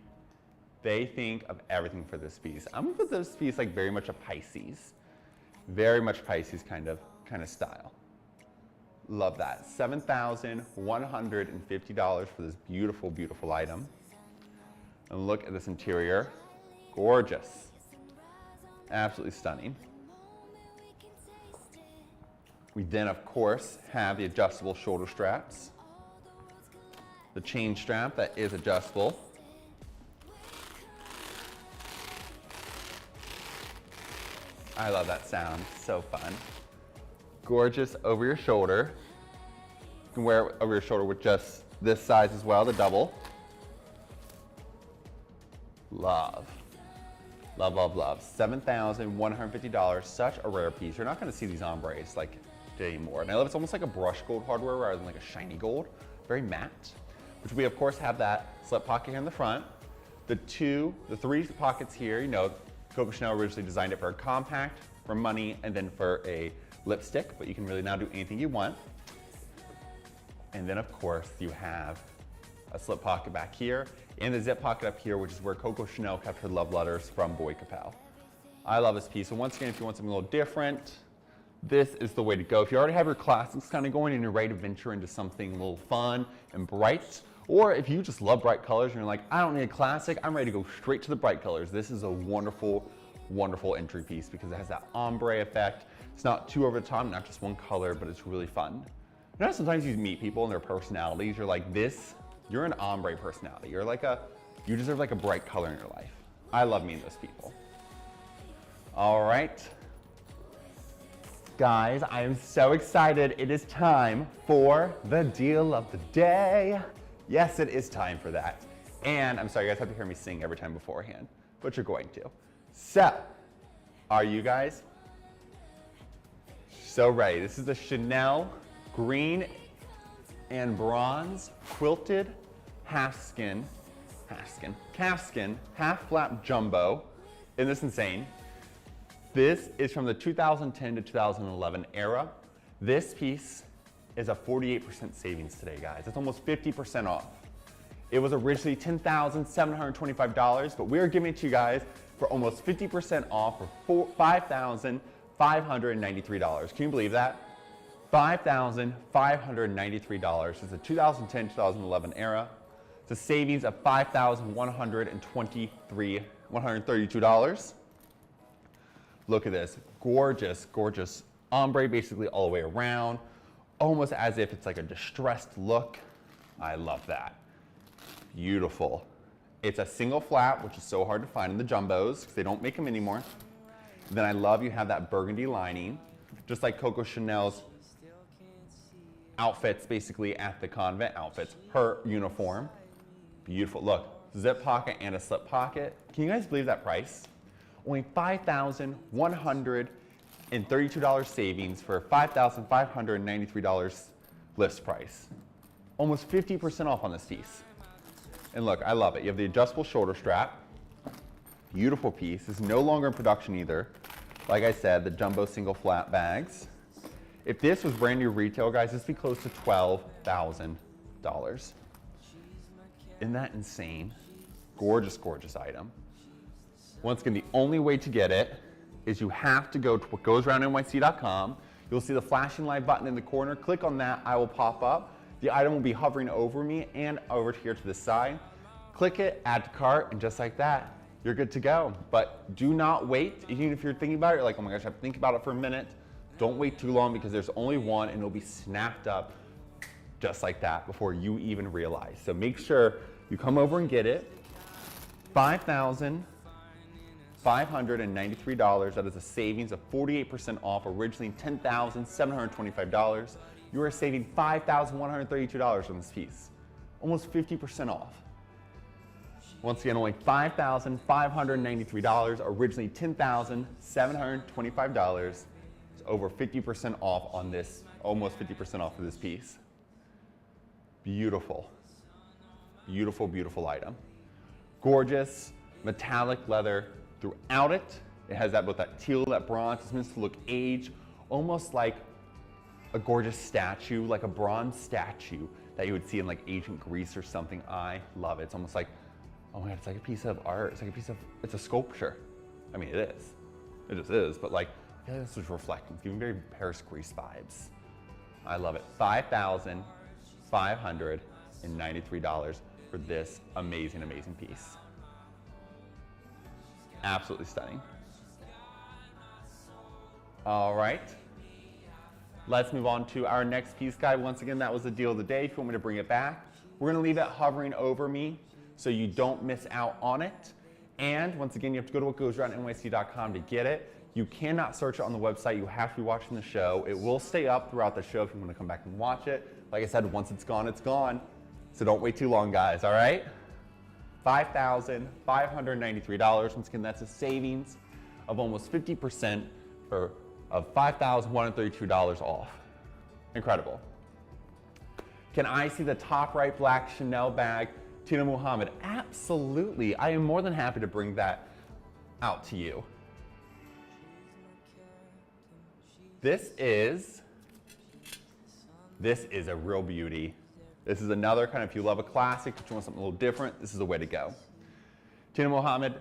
They think of everything for this piece. I'm gonna put this piece like very much a Pisces. Very much Pisces kind of style. Love that. $7,150 for this beautiful, beautiful item. And look at this interior. Gorgeous. Absolutely stunning. We then, of course, have the adjustable shoulder straps. The chain strap that is adjustable. I love that sound, so fun. Gorgeous over your shoulder. You can wear it over your shoulder with just this size as well, the double. Love. Love, love, love. $7,150, such a rare piece. You're not gonna see these ombres like anymore. And I love it's almost like a brush gold hardware rather than like a shiny gold. Very matte. Which we of course have that slip pocket here in the front. The three pockets here, you know, Coco Chanel originally designed it for a compact, for money, and then for a lipstick, but you can really now do anything you want. And then of course you have a slip pocket back here and the zip pocket up here, which is where Coco Chanel kept her love letters from Boy Capel. I love this piece. And once again, if you want something a little different, this is the way to go. If you already have your classics kind of going and you're ready to venture into something a little fun and bright, or if you just love bright colors and you're like, I don't need a classic, I'm ready to go straight to the bright colors, this is a wonderful, wonderful entry piece because it has that ombre effect. It's not too over the top, not just one color, but it's really fun. You know, sometimes you meet people and their personalities, you're like this, you're an ombre personality. You deserve like a bright color in your life. I love meeting those people. All right. Guys, I am so excited. It is time for the deal of the day. Yes, it is time for that. And I'm sorry, you guys have to hear me sing every time beforehand, but you're going to. So, are you guys so ready? This is the Chanel green and bronze quilted calfskin, half flap jumbo. Isn't this insane? This is from the 2010 to 2011 era. This piece is a 48% savings today, guys. It's almost 50% off. It was originally $10,725, but we're giving it to you guys for almost 50% off for $5,593. Can you believe that? $5,593. It's the 2010-2011 era. It's a savings of $5,132. Look at this, gorgeous, gorgeous ombre basically all the way around, almost as if it's like a distressed look. I love that. Beautiful. It's a single flat, which is so hard to find in the jumbos because they don't make them anymore. Then I love you have that burgundy lining, just like Coco Chanel's outfits basically at the convent outfits, her uniform. Beautiful, look, zip pocket and a slip pocket. Can you guys believe that price? Only $5,132 savings for $5,593 list price. Almost 50% off on this piece. And look, I love it. You have the adjustable shoulder strap. Beautiful piece. It's no longer in production either. Like I said, the jumbo single flat bags. If this was brand new retail, guys, this would be close to $12,000. Isn't that insane? Gorgeous, gorgeous item. Once again, the only way to get it is you have to go to whatgoesaroundnyc.com. You'll see the flashing light button in the corner. Click on that, I will pop up. The item will be hovering over me and over here to the side. Click it, add to cart, and just like that, you're good to go. But do not wait. Even if you're thinking about it, you're like, oh my gosh, I have to think about it for a minute. Don't wait too long because there's only one and it'll be snapped up just like that before you even realize. So make sure you come over and get it. $5,593. That is a savings of 48% off, originally $10,725. You are saving $5,132 on this piece. Almost 50% off. Once again, only $5,593, originally $10,725. It's over 50% off on this, almost 50% off of this piece. Beautiful. Beautiful, beautiful item. Gorgeous metallic leather throughout it. It has that both that teal, that bronze. It's meant to look aged, almost like a gorgeous statue, like a bronze statue that you would see in like ancient Greece or something. I love it. It's almost like, oh my God, it's like a piece of art. It's like a piece of, it's a sculpture. I mean, it is. It just is, but like, I feel like this was reflecting. It's giving very Paris, Greece vibes. I love it. $5,593 for this amazing, amazing piece. Absolutely stunning. All right. Let's move on to our next piece, guys. Once again, that was the deal of the day. If you want me to bring it back, we're gonna leave it hovering over me so you don't miss out on it. And once again, you have to go to whatgoesaroundnyc.com to get it. You cannot search it on the website. You have to be watching the show. It will stay up throughout the show if you want to come back and watch it. Like I said, once it's gone, it's gone. So don't wait too long, guys, all right? $5,593. Once again, that's a savings of almost 50% of $5,132 off. Incredible. Can I see the top right black Chanel bag, Tina Muhammad? Absolutely. I am more than happy to bring that out to you. This is a real beauty. This is another kind of, if you love a classic, but you want something a little different, this is the way to go. Tina Muhammad,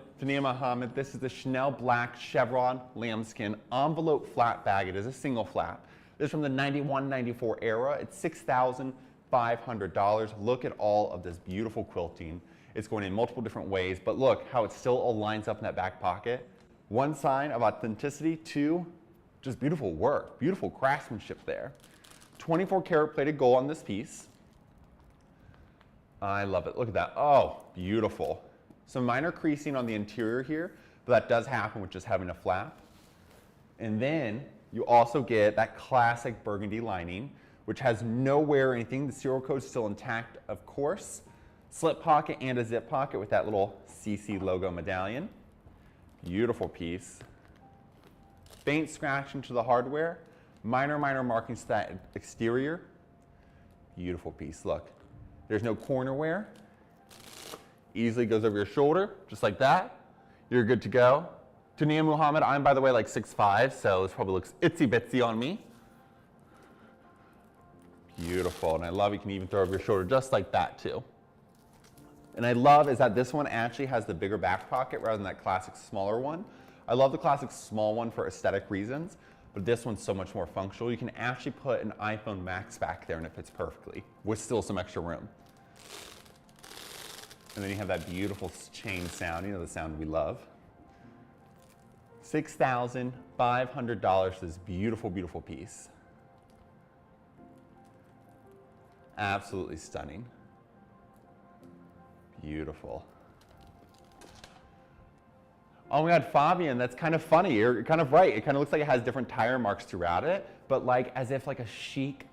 this is the Chanel black chevron lambskin envelope flat bag. It is a single flap. This is from the 91-94 era. It's $6,500. Look at all of this beautiful quilting. It's going in multiple different ways, but look how it still all lines up in that back pocket. One sign of authenticity, two, just beautiful work, beautiful craftsmanship there. 24 karat plated gold on this piece. I love it. Look at that. Oh, beautiful. Some minor creasing on the interior here, but that does happen with just having a flap. And then you also get that classic burgundy lining, which has no wear or anything. The serial code is still intact, of course. Slip pocket and a zip pocket with that little CC logo medallion. Beautiful piece. Faint scratching to the hardware. Minor markings to that exterior. Beautiful piece, look. There's no corner wear. Easily goes over your shoulder, just like that. You're good to go. Tina Muhammad, I'm by the way like 6'5", so this probably looks itsy bitsy on me. Beautiful, and I love you can even throw over your shoulder just like that too. And I love is that this one actually has the bigger back pocket rather than that classic smaller one. I love the classic small one for aesthetic reasons, but this one's so much more functional. You can actually put an iPhone Max back there and it fits perfectly with still some extra room. And then you have that beautiful chain sound, you know the sound we love. $6,500 for this beautiful, beautiful piece. Absolutely stunning. Beautiful. Oh my God, Fabian, that's kind of funny. You're kind of right. It kind of looks like it has different tire marks throughout it, but like as if like a chic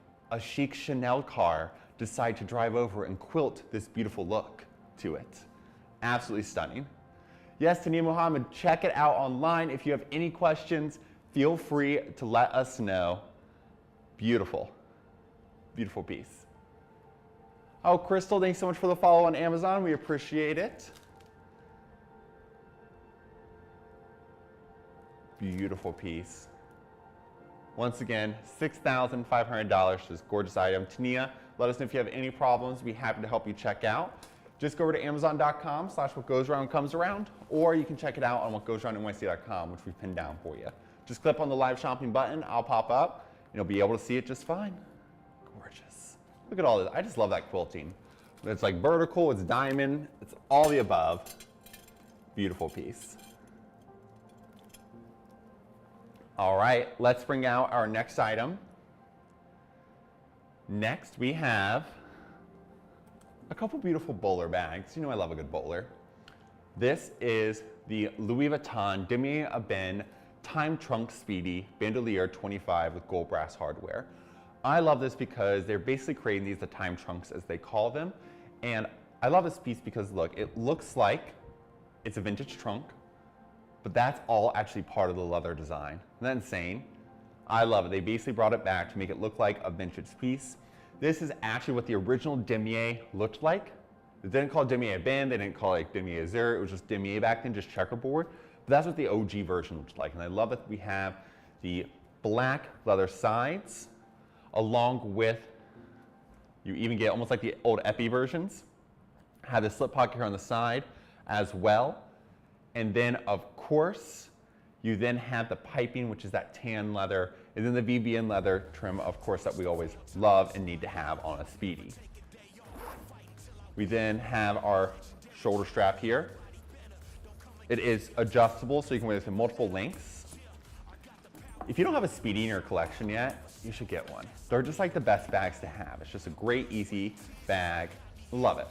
Chanel car decided to drive over and quilt this beautiful look to it. Absolutely stunning. Yes, Tina Muhammad, check it out online. If you have any questions, feel free to let us know. Beautiful, beautiful piece. Oh, Crystal, thanks so much for the follow on Amazon. We appreciate it. Beautiful piece. Once again, $6,500 for this gorgeous item. Tania, let us know if you have any problems. We'd be happy to help you check out. Just go over to amazon.com/whatgoesaroundcomesaround, or you can check it out on whatgoesaroundnyc.com, which we've pinned down for you. Just click on the live shopping button. I'll pop up, and you'll be able to see it just fine. Gorgeous. Look at all this. I just love that quilting. It's like vertical, it's diamond, it's all the above. Beautiful piece. All right, let's bring out our next item. Next, we have a couple beautiful bowler bags. You know I love a good bowler. This is the Louis Vuitton Damier Ebene Time Trunk Speedy Bandolier 25 with gold brass hardware. I love this because they're basically creating these the time trunks as they call them. And I love this piece because look, it looks like it's a vintage trunk, but that's all actually part of the leather design. Isn't that insane? I love it. They basically brought it back to make it look like a vintage piece. This is actually what the original damier looked like. They didn't call it damier Ebene, they didn't call it like damier Azur, it was just damier back then, just checkerboard. But that's what the OG version looked like. And I love that we have the black leather sides, along with, you even get almost like the old Epi versions. Have the slip pocket here on the side as well. And then of course, you then have the piping, which is that tan leather And then the VBN leather trim, of course, that we always love and need to have on a Speedy. We then have our shoulder strap here. It is adjustable, so you can wear this in multiple lengths. If you don't have a Speedy in your collection yet, you should get one. They're just like the best bags to have. It's just a great, easy bag. Love it.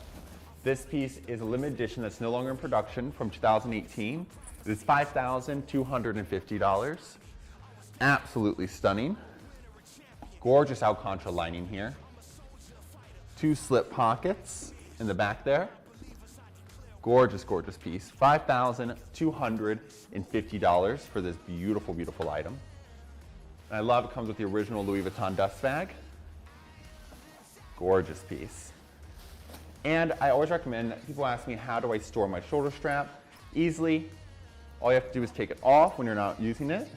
This piece is a limited edition that's no longer in production from 2018. It is $5,250. Absolutely stunning. Gorgeous Alcantara lining here. 2 slip pockets in the back there. Gorgeous, gorgeous piece. $5,250 for this beautiful, beautiful item. And I love it comes with the original Louis Vuitton dust bag. Gorgeous piece. And I always recommend, people ask me, how do I store my shoulder strap? Easily, all you have to do is take it off when you're not using it,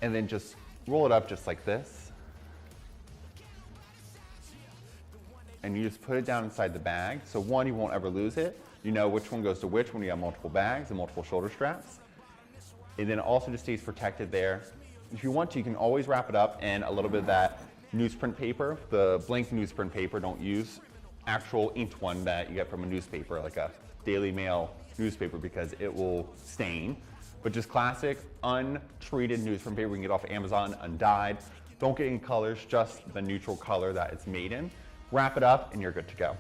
and then just roll it up just like this. And you just put it down inside the bag. So one, you won't ever lose it. You know which one goes to which when you have multiple bags and multiple shoulder straps. And then it also just stays protected there. If you want to, you can always wrap it up in a little bit of that newsprint paper, the blank newsprint paper. Don't use actual inked one that you get from a newspaper, like a Daily Mail newspaper, because it will stain. But just classic, untreated newsprint paper we can get off Amazon, undyed. Don't get any colors, just the neutral color that it's made in. Wrap it up and you're good to go.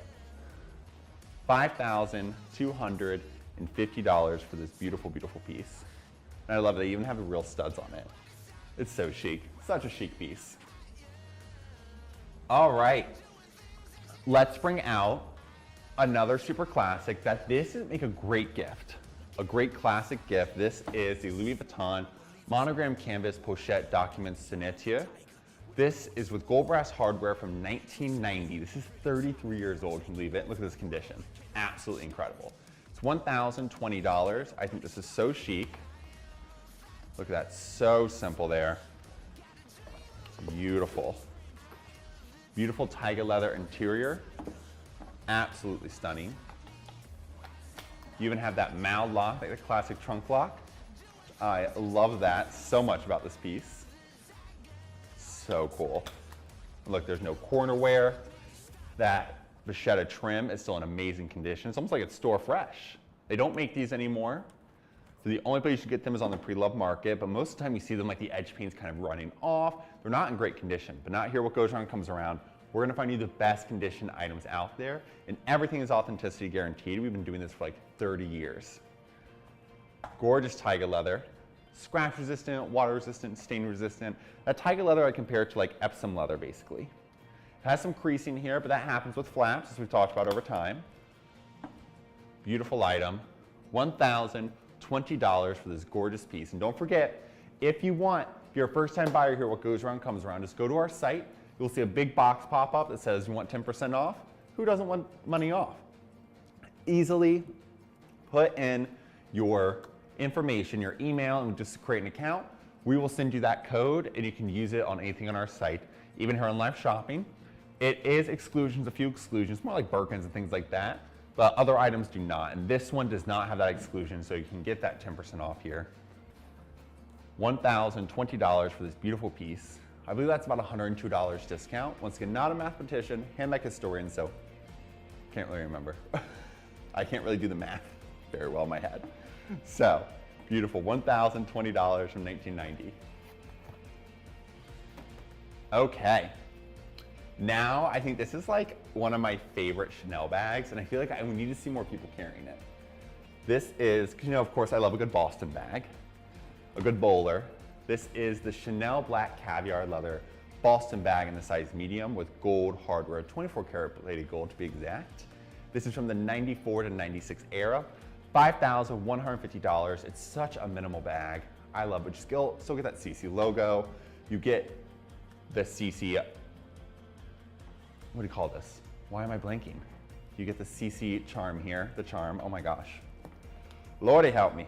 $5,250 for this beautiful, beautiful piece. And I love it, they even have the real studs on it. It's so chic, such a chic piece. All right, let's bring out another super classic that this would make a great gift. A great classic gift. This is the Louis Vuitton monogram canvas pochette document signature. This is with gold brass hardware from 1990. This is 33 years old, can you believe it? Look at this condition, absolutely incredible. It's $1,020. I think this is so chic. Look at that, so simple there. Beautiful. Beautiful tiger leather interior, absolutely stunning. You even have that mound lock, like the classic trunk lock. I love that so much about this piece. So cool. Look, there's no corner wear. That vachetta trim is still in amazing condition. It's almost like it's store fresh. They don't make these anymore. So the only place you should get them is on the pre-loved market, but most of the time you see them like the edge paint's kind of running off. They're not in great condition, but not here. What goes around comes around. We're gonna find you the best condition items out there, and everything is authenticity guaranteed. We've been doing this for like 30 years. Gorgeous tiger leather. Scratch resistant, water resistant, stain resistant. That tiger leather I compare it to like Epsom leather basically. It has some creasing here, but that happens with flaps as we've talked about over time. Beautiful item. $1,020 for this gorgeous piece. And don't forget, if you're a first time buyer here, what goes around comes around, just go to our site. You'll see a big box pop up that says you want 10% off. Who doesn't want money off? Easily put in your information, your email, and just create an account. We will send you that code and you can use it on anything on our site, even here on live shopping. It is exclusions, a few exclusions, more like Birkins and things like that, but other items do not. And this one does not have that exclusion, so you can get that 10% off here. $1,020 for this beautiful piece. I believe that's about $102 discount. Once again, not a mathematician, hand-like historian, so can't really remember. I can't really do the math very well in my head. So, beautiful, $1,020 from 1990. Okay, now I think this is like one of my favorite Chanel bags, and I feel like I need to see more people carrying it. This is, because you know, of course, I love a good Boston bag, a good bowler. This is the Chanel Black Caviar Leather Boston bag in the size medium with gold hardware, 24 karat plated gold to be exact. This is from the 94 to 96 era. $5,150. It's such a minimal bag. I love it. You still get that CC logo. You get the CC, what do you call this? Why am I blanking? You get the CC charm here, the charm, oh my gosh. Lordy help me.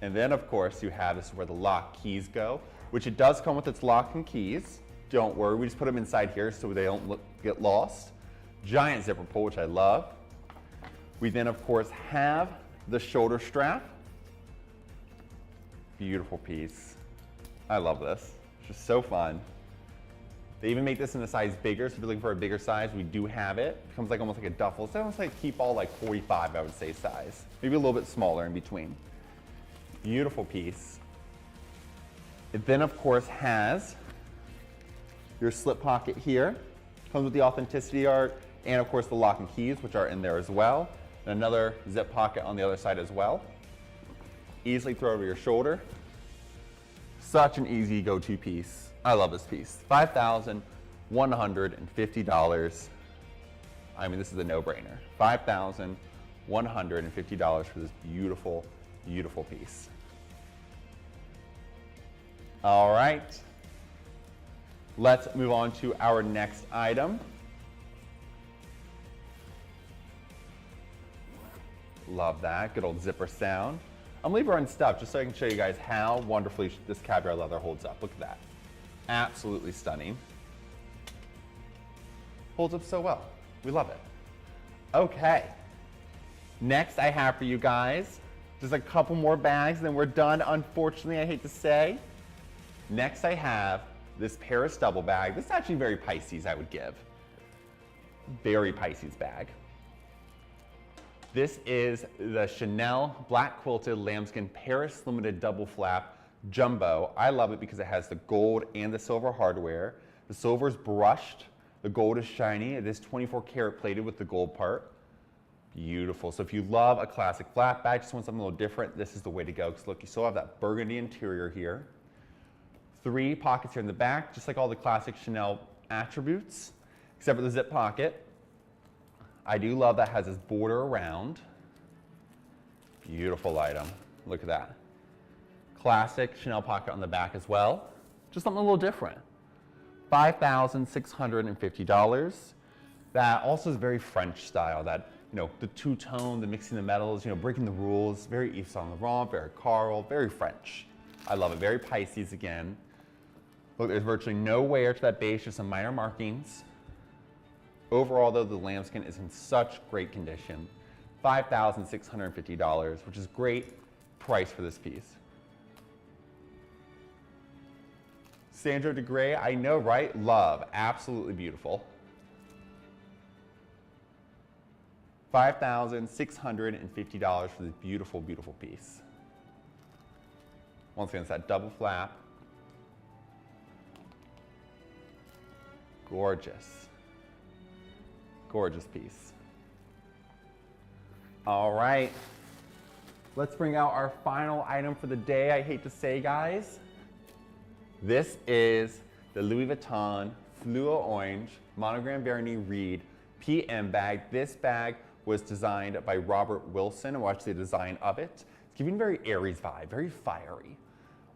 And then of course you have, this is where the lock keys go, which it does come with its lock and keys. Don't worry, we just put them inside here so they don't get lost. Giant zipper pull, which I love. We then of course have the shoulder strap. Beautiful piece. I love this. Just so fun. They even make this in a size bigger, so if you're looking for a bigger size, we do have it. It becomes like almost like a duffel. It's almost like keep all like 45, I would say, size. Maybe a little bit smaller in between. Beautiful piece. It then, of course, has your slip pocket here. Comes with the authenticity art and, of course, the lock and keys, which are in there as well. And another zip pocket on the other side as well. Easily throw over your shoulder. Such an easy go-to piece. I love this piece. $5,150. I mean, this is a no-brainer. $5,150 for this beautiful, beautiful piece. All right. Let's move on to our next item. Love that. Good old zipper sound. I'm leaving her unstuffed just so I can show you guys how wonderfully this caviar leather holds up. Look at that. Absolutely stunning. Holds up so well. We love it. Okay. Next I have for you guys just a couple more bags and then we're done, unfortunately, I hate to say. Next I have this Paris double bag. This is actually very Pisces, I would give. Very Pisces bag. This is the Chanel Black Quilted Lambskin Paris Limited Double Flap Jumbo. I love it because it has the gold and the silver hardware. The silver is brushed, the gold is shiny. It is 24 karat plated with the gold part. Beautiful. So if you love a classic flat bag, just want something a little different, this is the way to go. Because look, you still have that burgundy interior here. 3 pockets here in the back, just like all the classic Chanel attributes, except for the zip pocket. I do love that it has this border around. Beautiful item. Look at that. Classic Chanel pocket on the back as well. Just something a little different. $5,650. That also is very French style. That, you know, the two-tone, the mixing the metals, you know, breaking the rules. Very Yves Saint Laurent, very Carl, very French. I love it. Very Pisces again. Look, there's virtually no wear to that base, just some minor markings. Overall, though, the lambskin is in such great condition. $5,650, which is great price for this piece. Sandro de Grey, I know, right? Love, absolutely beautiful. $5,650 for this beautiful, beautiful piece. Once again, it's that double flap. Gorgeous. Gorgeous piece. All right. Let's bring out our final item for the day. I hate to say, guys. This is the Louis Vuitton Fluo Orange Monogram Vernis Reed PM bag. This bag was designed by Robert Wilson, and watch the design of it. It's giving a very Aries vibe, very fiery.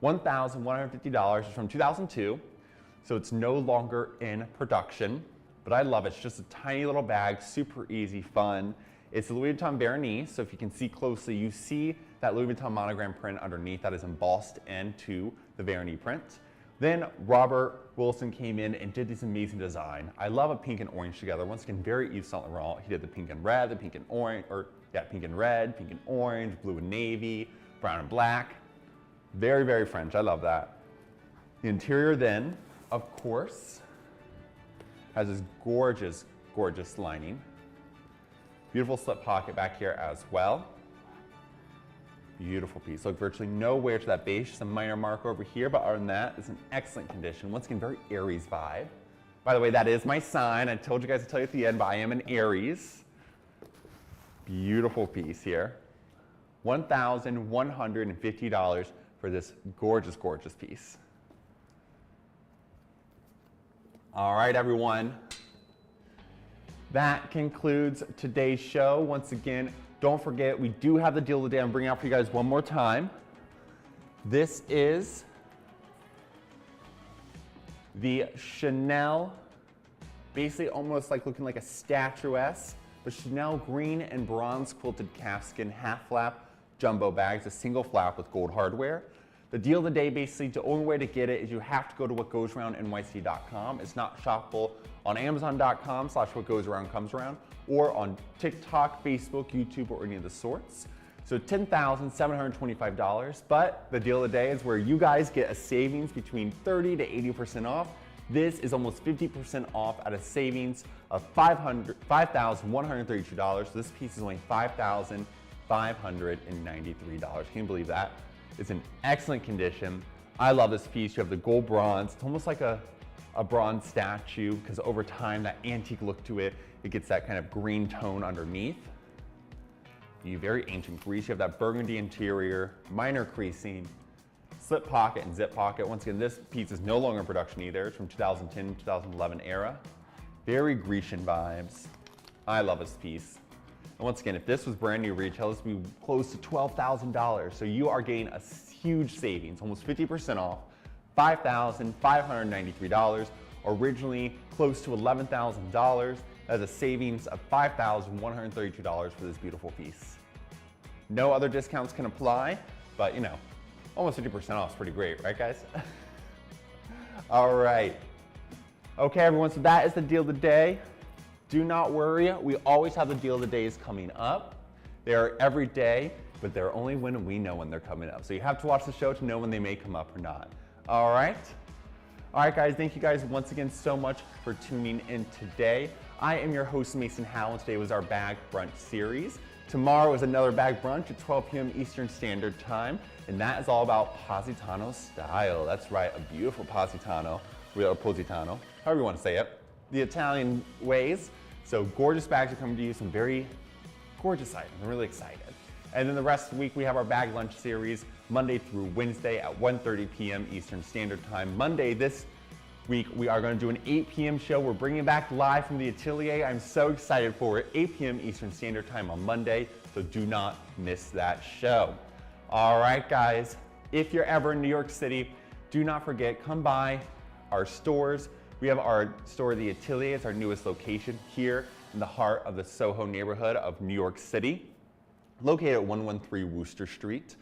$1,150 is from 2002, so it's no longer in production, but I love it. It's just a tiny little bag, super easy, fun. It's the Louis Vuitton Vernis, so if you can see closely, you see that Louis Vuitton monogram print underneath that is embossed into the Vernis print. Then Robert Wilson came in and did this amazing design. I love a pink and orange together. Once again, very Yves Saint Laurent. He did the pink and red, the pink and orange, pink and red, pink and orange, blue and navy, brown and black. Very, very French. I love that. The interior then, of course, has this gorgeous, gorgeous lining. Beautiful slip pocket back here as well. Beautiful piece. Look, virtually no wear to that base, just a minor mark over here, but other than that, it's in excellent condition. Once again, very Aries vibe. By the way, that is my sign. I told you guys to tell you at the end, but I am an Aries. Beautiful piece here. $1,150 for this gorgeous, gorgeous piece. All right, everyone. That concludes today's show. Once again, don't forget, we do have the deal of the day. I'm bringing out for you guys one more time. This is the Chanel, basically almost like looking like a statuesque, but Chanel green and bronze quilted calfskin half flap jumbo bags, a single flap with gold hardware. The deal of the day, basically, the only way to get it is you have to go to whatgoesaroundnyc.com. It's not shoppable on Amazon.com/whatgoesaroundcomesaround or on TikTok, Facebook, YouTube, or any of the sorts. So $10,725, but the deal of the day is where you guys get a savings between 30 to 80% off. This is almost 50% off at a savings of $5,132. So this piece is only $5,593. Can you believe that? It's in excellent condition. I love this piece. You have the gold bronze. It's almost like a bronze statue because over time, that antique look to it, it gets that kind of green tone underneath. You very ancient Greece. You have that burgundy interior, minor creasing, slip pocket and zip pocket. Once again, this piece is no longer in production either. It's from 2010, 2011 era. Very Grecian vibes. I love this piece. And once again, if this was brand new retail, this would be close to $12,000. So you are getting a huge savings, almost 50% off, $5,593. Originally close to $11,000. That's a savings of $5,132 for this beautiful piece. No other discounts can apply, but you know, almost 50% off is pretty great, right guys? All right. Okay everyone, so that is the deal of the day. Do not worry, we always have the deal of the days coming up. They are every day, but they're only when we know when they're coming up. So you have to watch the show to know when they may come up or not. All right? All right guys, thank you guys once again so much for tuning in today. I am your host, Mason Howell, and today was our Bag Brunch series. Tomorrow is another Bag Brunch at 12 p.m. Eastern Standard Time, and that is all about Positano style. That's right, a beautiful Positano, or Positano, however you want to say it, the Italian ways. So gorgeous bags are coming to you, some very gorgeous items. I'm really excited. And then the rest of the week, we have our Bag Lunch series, Monday through Wednesday at 1:30 p.m. Eastern Standard Time. Monday this week, we are going to do an 8 p.m. show. We're bringing back live from the Atelier. I'm so excited for it. 8 p.m. Eastern Standard Time on Monday, so do not miss that show. All right, guys, if you're ever in New York City, do not forget, come by our stores. We have our store, the Atelier. It's our newest location here in the heart of the Soho neighborhood of New York City, located at 113 Wooster Street.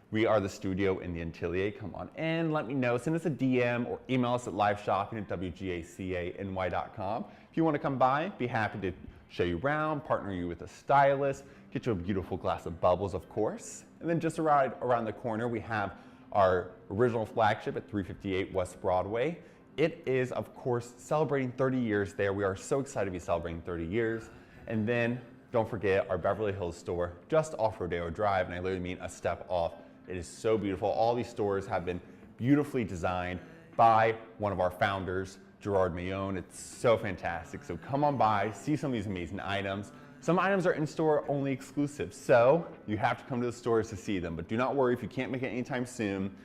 We are the studio in the Atelier. Come on in, let me know. Send us a DM or email us at liveshopping@WGACA.com. If you want to come by, be happy to show you around, partner you with a stylist, get you a beautiful glass of bubbles, of course. And then just around the corner, we have our original flagship at 358 West Broadway. It is, of course, celebrating 30 years there. We are so excited to be celebrating 30 years. And then don't forget our Beverly Hills store, just off Rodeo Drive, and I literally mean a step off. It is so beautiful. All these stores have been beautifully designed by one of our founders, Gerard Mayone. It's so fantastic. So come on by, see some of these amazing items. Some items are in-store only exclusive, so you have to come to the stores to see them. But do not worry if you can't make it anytime soon.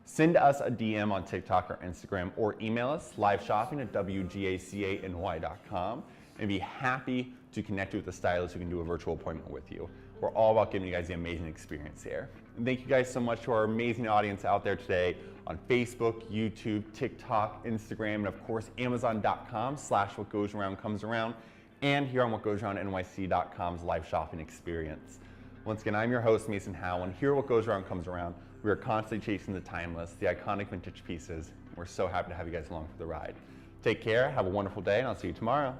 Send us a DM on TikTok or Instagram, or email us, liveshopping@WGACA.com, and be happy to connect you with a stylist who can do a virtual appointment with you. We're all about giving you guys the amazing experience here. And thank you guys so much to our amazing audience out there today on Facebook, YouTube, TikTok, Instagram, and of course, Amazon.com/whatgoesaroundcomesaround, and here on whatgoesaroundnyc.com's live shopping experience. Once again, I'm your host, Mason Howell, and here at What Goes Around Comes Around, we are constantly chasing the timeless, the iconic vintage pieces. We're so happy to have you guys along for the ride. Take care, have a wonderful day, and I'll see you tomorrow.